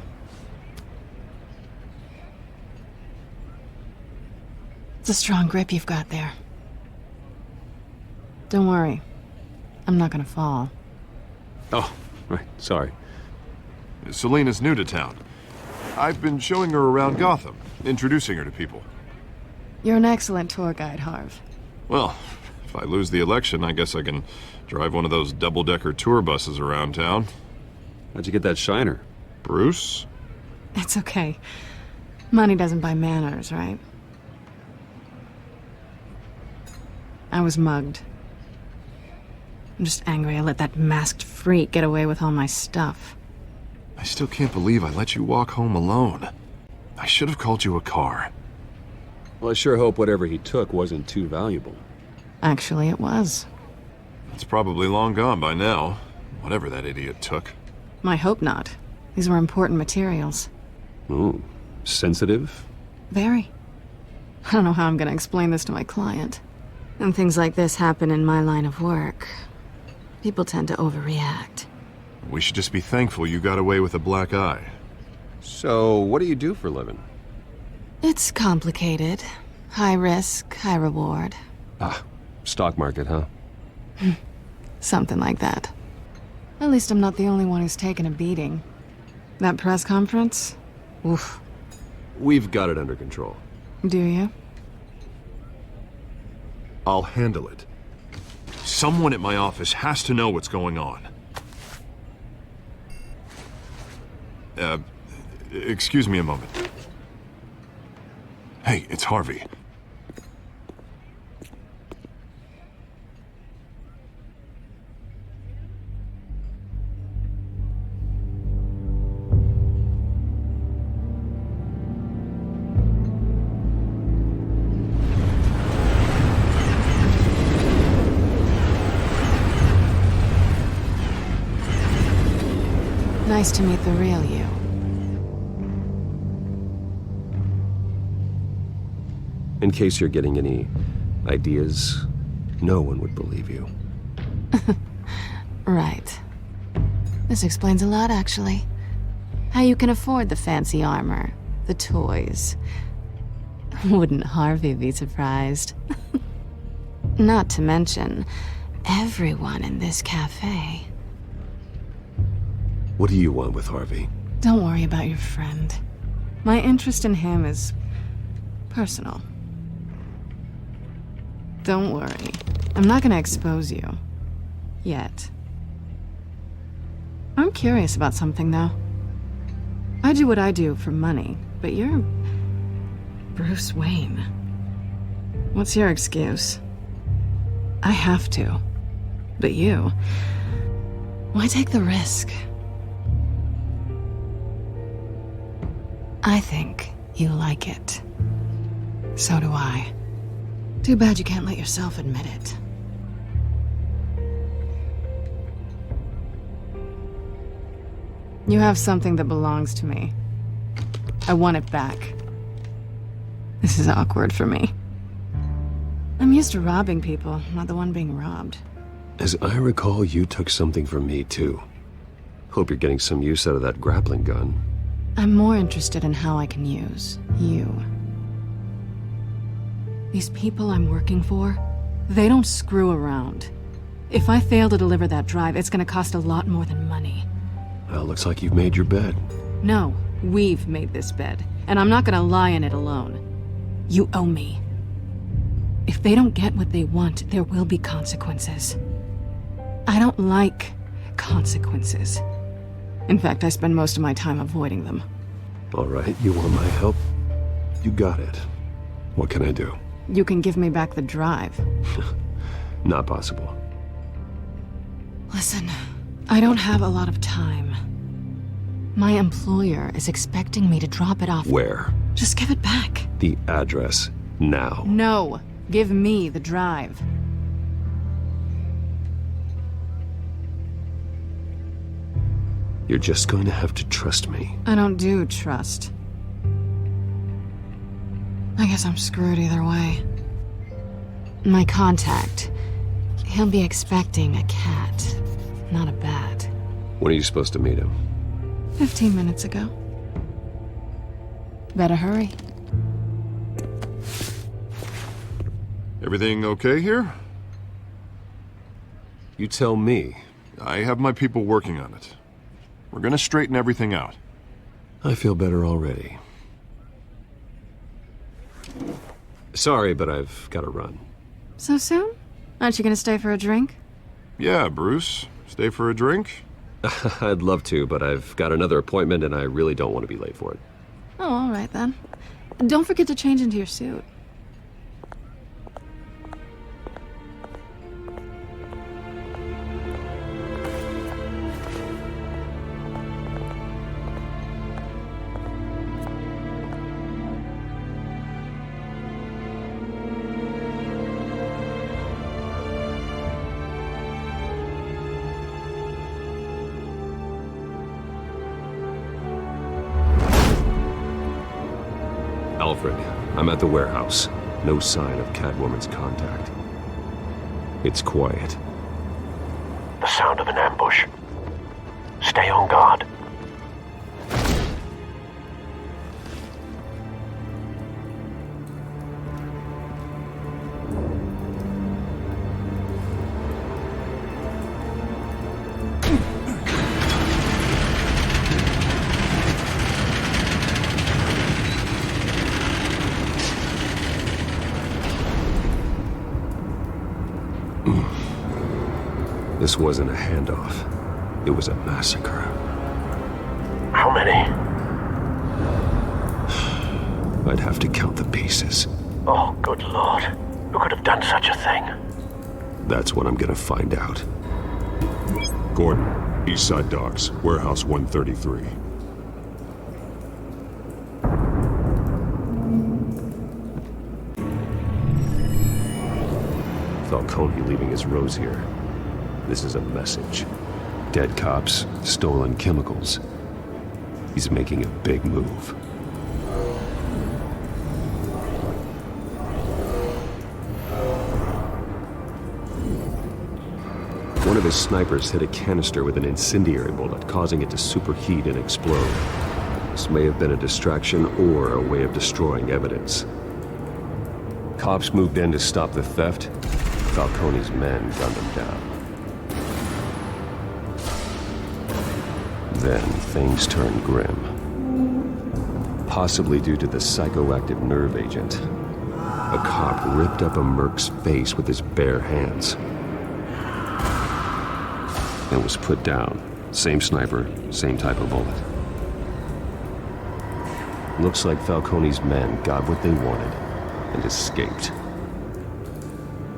It's a strong grip you've got there. Don't worry. I'm not gonna fall. Oh, right. Sorry. Selina's new to town. I've been showing her around Gotham, introducing her to people. You're an excellent tour guide, Harv. Well, if I lose the election, I guess I can drive one of those double-decker tour buses around town. How'd you get that shiner? Bruce? It's okay. Money doesn't buy manners, right? I was mugged. I'm just angry I let that masked freak get away with all my stuff. I still can't believe I let you walk home alone. I should have called you a car. Well, I sure hope whatever he took wasn't too valuable. Actually, it was. It's probably long gone by now, whatever that idiot took. I hope not. These were important materials. Ooh, sensitive? Very. I don't know how I'm gonna explain this to my client. And things like this happen in my line of work. People tend to overreact. We should just be thankful you got away with a black eye. So, what do you do for a living? It's complicated. High risk, high reward. Ah, stock market, huh? Something like that. At least I'm not the only one who's taken a beating. That press conference? Oof. We've got it under control. Do you? I'll handle it. Someone at my office has to know what's going on. Excuse me a moment. Hey, it's Harvey. Nice to meet the real you. In case you're getting any ideas, no one would believe you. Right. This explains a lot, actually. How you can afford the fancy armor, the toys. Wouldn't Harvey be surprised? Not to mention, everyone in this cafe. What do you want with Harvey? Don't worry about your friend. My interest in him is personal. Don't worry. I'm not gonna expose you. Yet. I'm curious about something, though. I do what I do for money, but you're... Bruce Wayne. What's your excuse? I have to. But you... Why take the risk? I think you like it. So do I. Too bad you can't let yourself admit it. You have something that belongs to me. I want it back. This is awkward for me. I'm used to robbing people, not the one being robbed. As I recall, you took something from me, too. Hope you're getting some use out of that grappling gun. I'm more interested in how I can use you. These people I'm working for, they don't screw around. If I fail to deliver that drive, it's gonna cost a lot more than money. Well, looks like you've made your bed. No, we've made this bed, and I'm not gonna lie in it alone. You owe me. If they don't get what they want, there will be consequences. I don't like consequences. In fact, I spend most of my time avoiding them. All right, you want my help? You got it. What can I do? You can give me back the drive. Not possible. Listen, I don't have a lot of time. My employer is expecting me to drop it off. Where? Just give it back. The address, now. No, give me the drive. You're just going to have to trust me. I don't do trust. I guess I'm screwed either way. My contact, he'll be expecting a cat, not a bat. When are you supposed to meet him? 15 minutes ago. Better hurry. Everything okay here? You tell me. I have my people working on it. We're gonna straighten everything out. I feel better already. Sorry, but I've got to run. So soon? Aren't you gonna stay for a drink? Yeah, Bruce. Stay for a drink? I'd love to, but I've got another appointment and I really don't want to be late for it. Oh, all right then. Don't forget to change into your suit. Alfred, I'm at the warehouse. No sign of Catwoman's contact. It's quiet. The sound of an ambush. Stay on guard. This wasn't a handoff. It was a massacre. How many? I'd have to count the pieces. Oh, good lord. Who could have done such a thing? That's what I'm gonna find out. Gordon, Eastside Docks, Warehouse 133. Falcone leaving his rose here. This is a message. Dead cops, stolen chemicals. He's making a big move. One of his snipers hit a canister with an incendiary bullet, causing it to superheat and explode. This may have been a distraction or a way of destroying evidence. Cops moved in to stop the theft. Falcone's men gunned him down. Then things turned grim. Possibly due to the psychoactive nerve agent. A cop ripped up a merc's face with his bare hands. And was put down. Same sniper, same type of bullet. Looks like Falcone's men got what they wanted and escaped.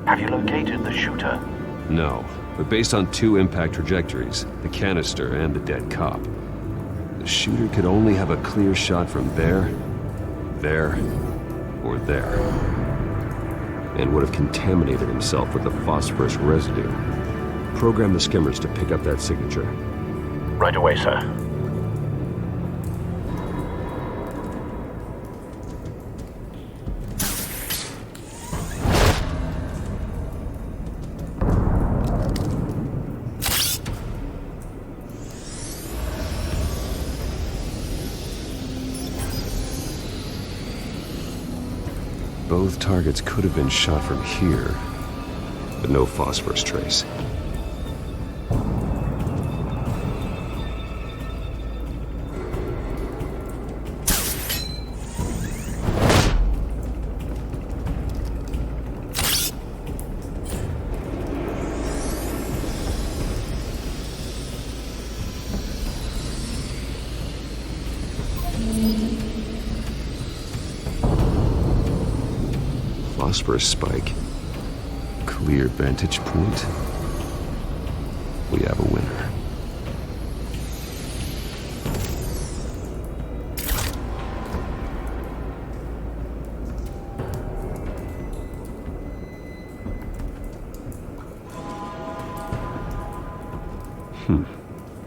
Have you located the shooter? No, but based on two impact trajectories, the canister and the dead cop, the shooter could only have a clear shot from there, or there, and would have contaminated himself with the phosphorus residue. Program the skimmers to pick up that signature. Right away, sir. Both targets could have been shot from here, but no phosphorus trace. phosphorus spike. Clear vantage point. We have a winner.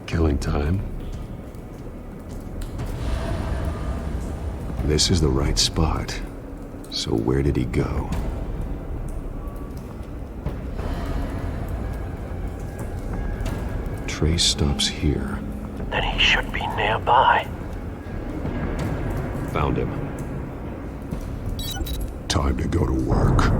Killing time. This is the right spot. So where did he go? Trace stops here. Then he should be nearby. Found him. Time to go to work.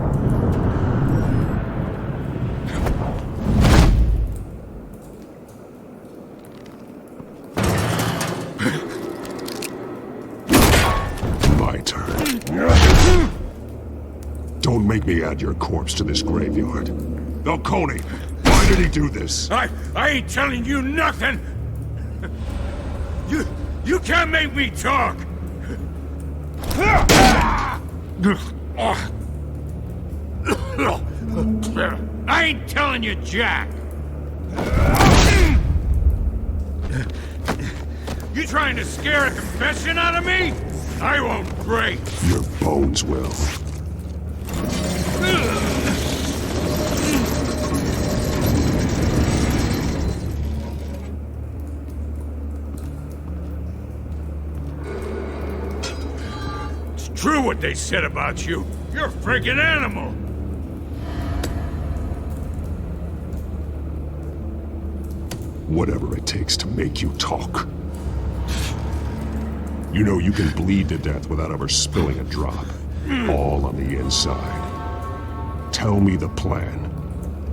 My turn. Don't make me add your corpse to this graveyard. Falcone, why did he do this? I ain't telling you nothing! You can't make me talk! I ain't telling you jack! You trying to scare a confession out of me? I won't break! Your bones will. It's true what they said about you. You're a friggin' animal! Whatever it takes to make you talk. You know you can bleed to death without ever spilling a drop. All on the inside. Tell me the plan,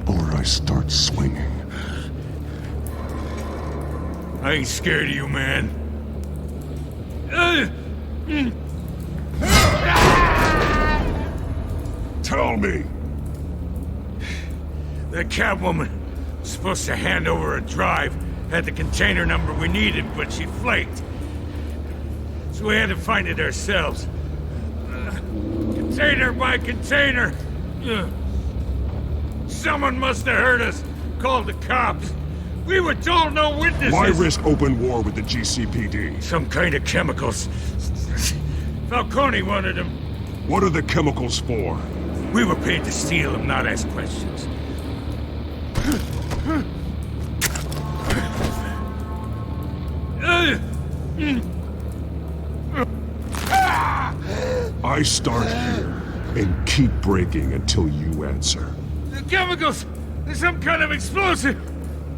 or I start swinging. I ain't scared of you, man. Tell me! That Catwoman was supposed to hand over a drive, had the container number we needed, but she flaked. So we had to find it ourselves. Container by container. Someone must have heard us, called the cops. We were told no witnesses. Why risk open war with the GCPD? Some kind of chemicals. Falcone wanted them. What are the chemicals for? We were paid to steal them, not ask questions. I start here and keep breaking until you answer. The chemicals! There's some kind of explosive!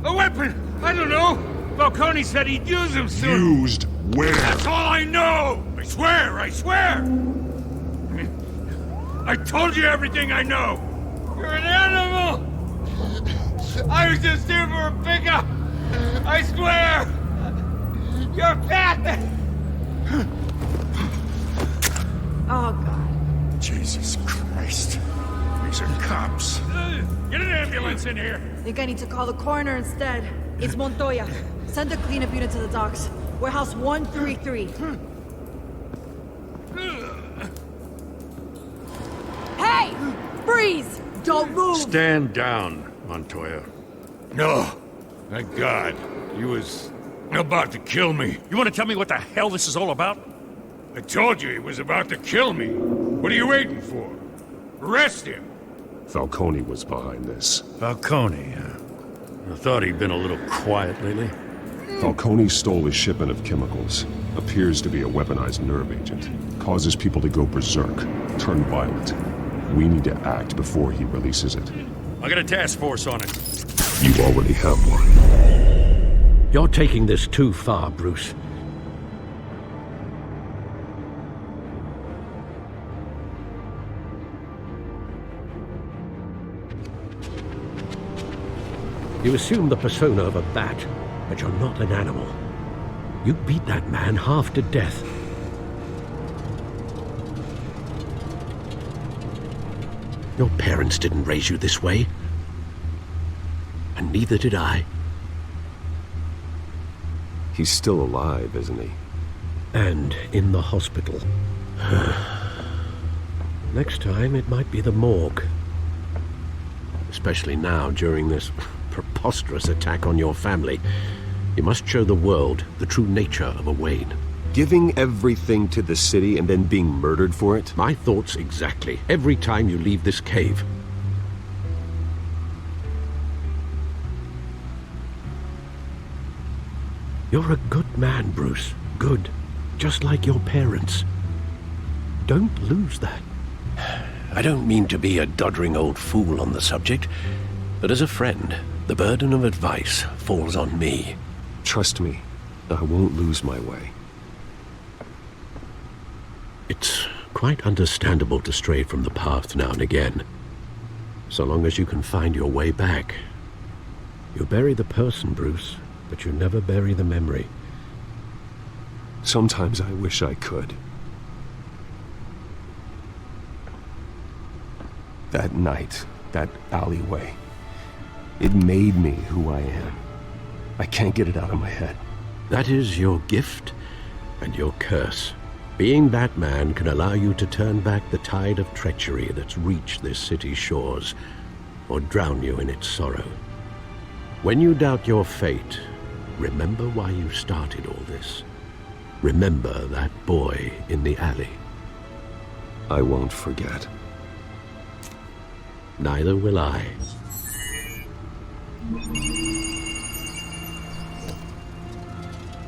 A weapon! I don't know! Falcone said he'd use them soon! Used where? That's all I know! I swear! I swear! I told you everything I know! You're an animal! I was just here for a pickup! I swear! You're fat! Oh, God. Jesus Christ. These are cops. Get an ambulance in here! Think I need to call the coroner instead. It's Montoya. Send a cleanup unit to the docks. Warehouse 133. Hey! Freeze! Don't move! Stand down, Montoya. No. Thank God. He was about to kill me. You want to tell me what the hell this is all about? I told you he was about to kill me. What are you waiting for? Arrest him! Falcone was behind this. Falcone, I thought he'd been a little quiet lately. Falcone stole a shipment of chemicals. Appears to be a weaponized nerve agent. Causes people to go berserk, turn violent. We need to act before he releases it. I got a task force on it. You already have one. You're taking this too far, Bruce. You assume the persona of a bat, but you're not an animal. You beat that man half to death. Your parents didn't raise you this way. And neither did I. He's still alive, isn't he? And in the hospital. Next time, it might be the morgue. Especially now, during this preposterous attack on your family. You must show the world the true nature of a Wayne. Giving everything to the city and then being murdered for it? My thoughts exactly. Every time you leave this cave. You're a good man, Bruce. Good. Just like your parents. Don't lose that. I don't mean to be a doddering old fool on the subject, but as a friend, the burden of advice falls on me. Trust me, I won't lose my way. It's quite understandable to stray from the path now and again. So long as you can find your way back. You bury the person, Bruce, but you never bury the memory. Sometimes I wish I could. That night, that alleyway, it made me who I am. I can't get it out of my head. That is your gift and your curse. Being Batman can allow you to turn back the tide of treachery that's reached this city's shores, or drown you in its sorrow. When you doubt your fate, remember why you started all this. Remember that boy in the alley. I won't forget. Neither will I.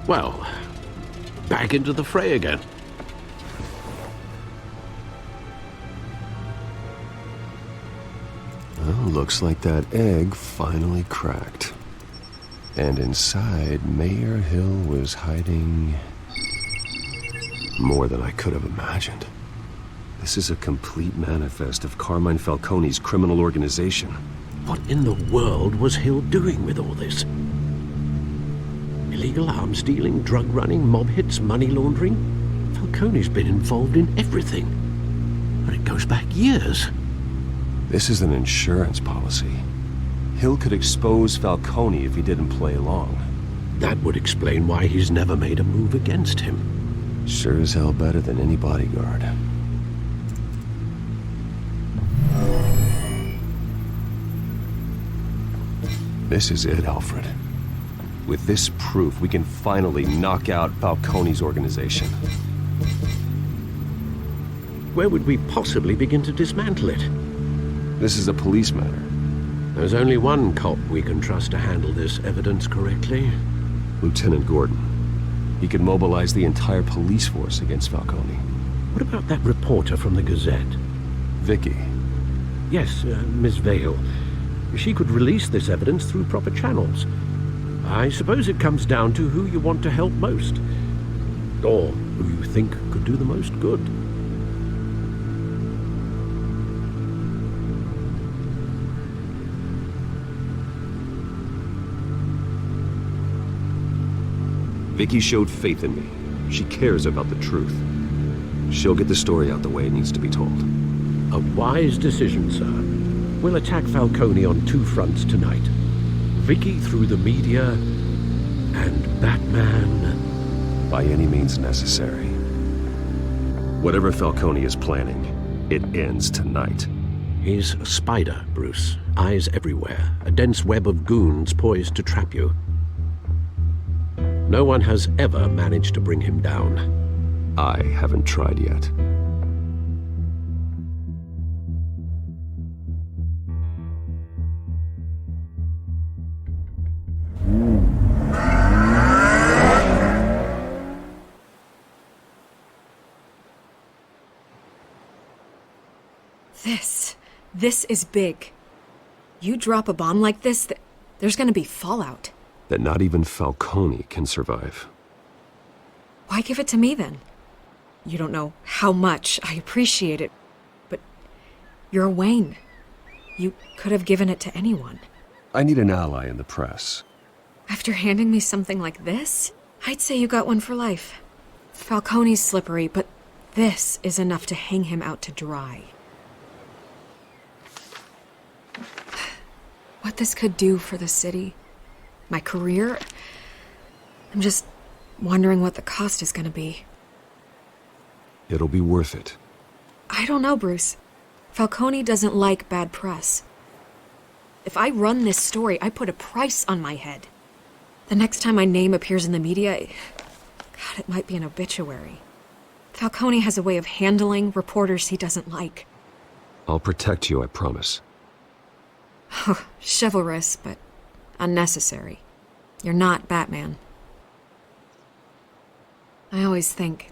Well, back into the fray again. Well, looks like that egg finally cracked. And inside, Mayor Hill was hiding more than I could have imagined. This is a complete manifest of Carmine Falcone's criminal organization. What in the world was Hill doing with all this? Illegal arms dealing, drug running, mob hits, money laundering? Falcone's been involved in everything. And it goes back years. This is an insurance policy. Hill could expose Falcone if he didn't play along. That would explain why he's never made a move against him. Sure as hell better than any bodyguard. This is it, Alfred. With this proof, we can finally knock out Falcone's organization. Where would we possibly begin to dismantle it? This is a police matter. There's only one cop we can trust to handle this evidence correctly. Lieutenant Gordon. He could mobilize the entire police force against Falcone. What about that reporter from the Gazette? Vicky. Yes, Miss Vale. She could release this evidence through proper channels. I suppose it comes down to who you want to help most. Or who you think could do the most good. Vicky showed faith in me. She cares about the truth. She'll get the story out the way it needs to be told. A wise decision, sir. We'll attack Falcone on two fronts tonight. Vicky through the media, and Batman... by any means necessary. Whatever Falcone is planning, it ends tonight. He's a spider, Bruce. Eyes everywhere. A dense web of goons poised to trap you. No one has ever managed to bring him down. I haven't tried yet. This is big. You drop a bomb like this, there's gonna be fallout. That not even Falcone can survive. Why give it to me, then? You don't know how much I appreciate it, but you're a Wayne. You could have given it to anyone. I need an ally in the press. After handing me something like this, I'd say you got one for life. Falcone's slippery, but this is enough to hang him out to dry. What this could do for the city, my career, I'm just wondering what the cost is going to be. It'll be worth it. I don't know, Bruce. Falcone doesn't like bad press. If I run this story, I put a price on my head. The next time my name appears in the media, God, it might be an obituary. Falcone has a way of handling reporters he doesn't like. I'll protect you, I promise. Chivalrous, but unnecessary. You're not Batman. I always think,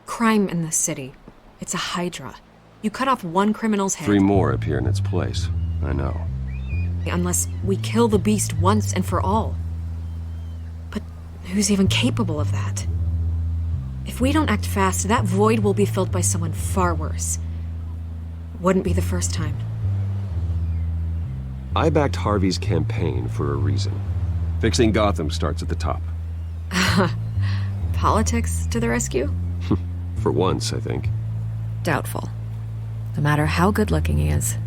crime in this city, it's a hydra. You cut off one criminal's head... 3 more appear in its place. I know. Unless we kill the beast once and for all. But who's even capable of that? If we don't act fast, that void will be filled by someone far worse. Wouldn't be the first time. I backed Harvey's campaign for a reason. Fixing Gotham starts at the top. Politics to the rescue? For once, I think. Doubtful. No matter how good-looking he is.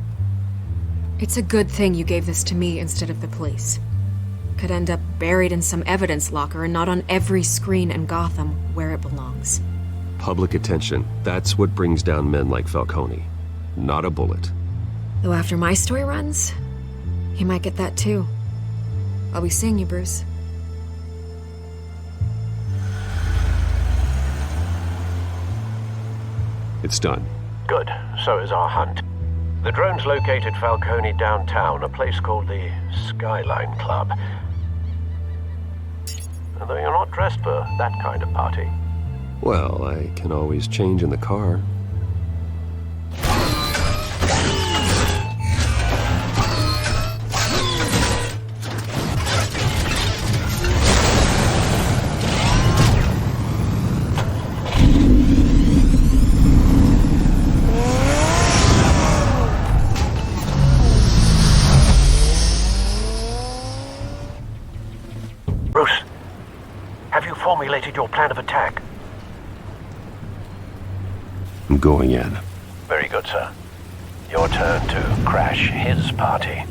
It's a good thing you gave this to me instead of the police. Could end up buried in some evidence locker and not on every screen in Gotham where it belongs. Public attention. That's what brings down men like Falcone. Not a bullet. Though after my story runs, he might get that too. I'll be seeing you, Bruce. It's done. Good. So is our hunt. The drone's located Falcone downtown, a place called the Skyline Club. Although you're not dressed for that kind of party. Well, I can always change in the car. Bruce, have you formulated your plan of attack? I'm going in. Very good, sir. Your turn to crash his party.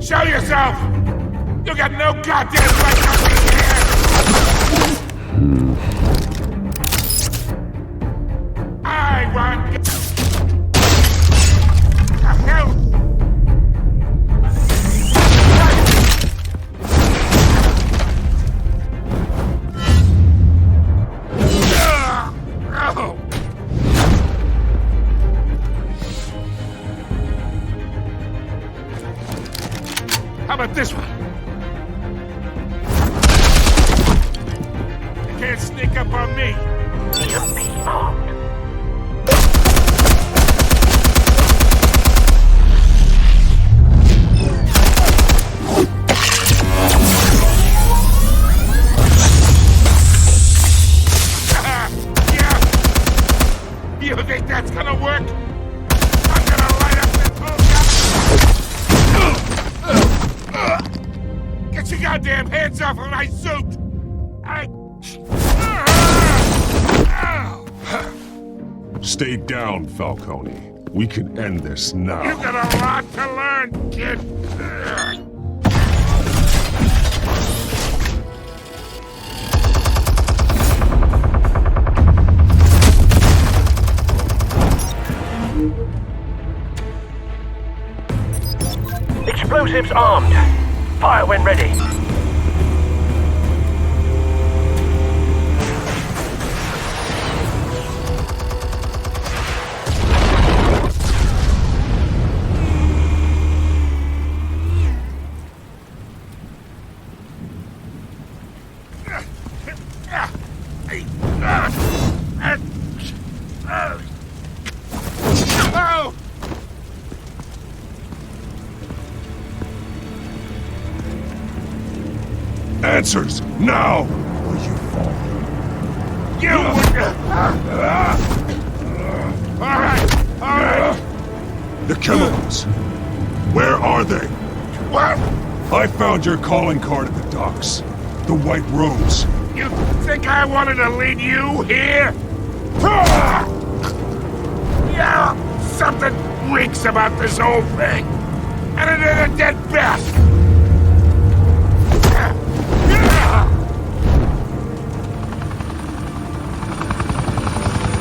Show yourself! You got no goddamn right to be here! I want... The hell? How about this one? You can't sneak up on me. Even be armed. Yeah. You think that's gonna work? I'm gonna light up this whole guy. Get your goddamn hands off of my suit! Stay down, Falcone. We can end this now. You got a lot to learn, kid. Explosives armed. Fire when ready. Answers, now! Or you fall. You Alright. The chemicals. Where are they? What? I found your calling card at the docks. The White Rose. You think I wanted to lead you here? Yeah, something reeks about this whole thing. And it ain't a dead bat.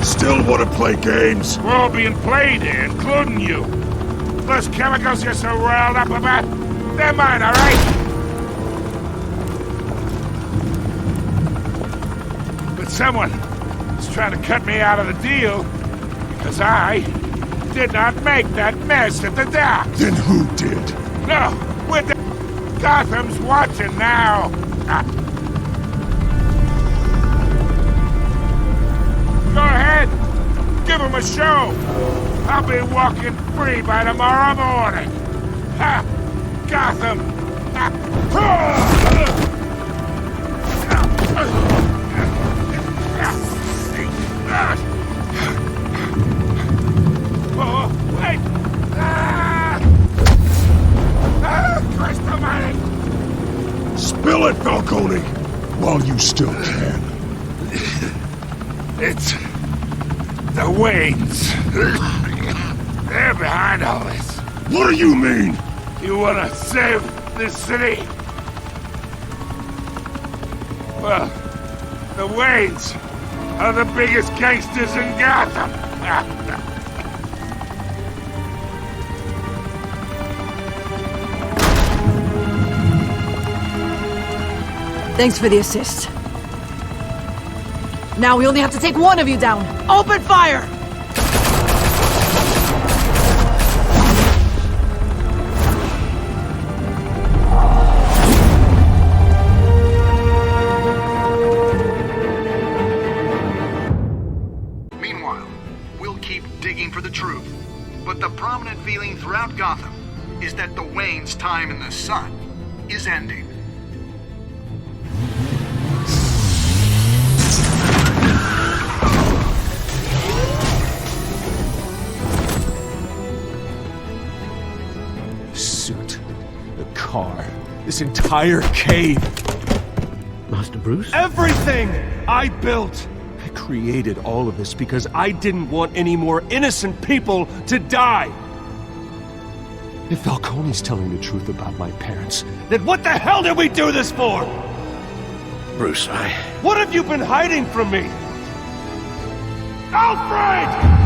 Still want to play games? We're all being played here, including you. Those chemicals you're so riled up about, they're mine, all right? But someone is trying to cut me out of the deal because I did not make that mess at the dock. Then who did? No, we're Gotham's watching now. Go ahead. Give him a show. I'll be walking free by tomorrow morning. Ha! Gotham. Oh, wait! Christ almighty! Spill it, Falcone! While you still can. It's the Waynes. They're behind all this. What do you mean? You wanna save this city? Well, the Waynes are the biggest gangsters in Gotham. Thanks for the assist. Now we only have to take one of you down. Open fire! Meanwhile, we'll keep digging for the truth. But the prominent feeling throughout Gotham is that the Waynes' time in the sun is ending. Car. This entire cave. Master Bruce? Everything I built. I created all of this because I didn't want any more innocent people to die. If Falcone's telling the truth about my parents, then what the hell did we do this for? Bruce, What have you been hiding from me? Alfred!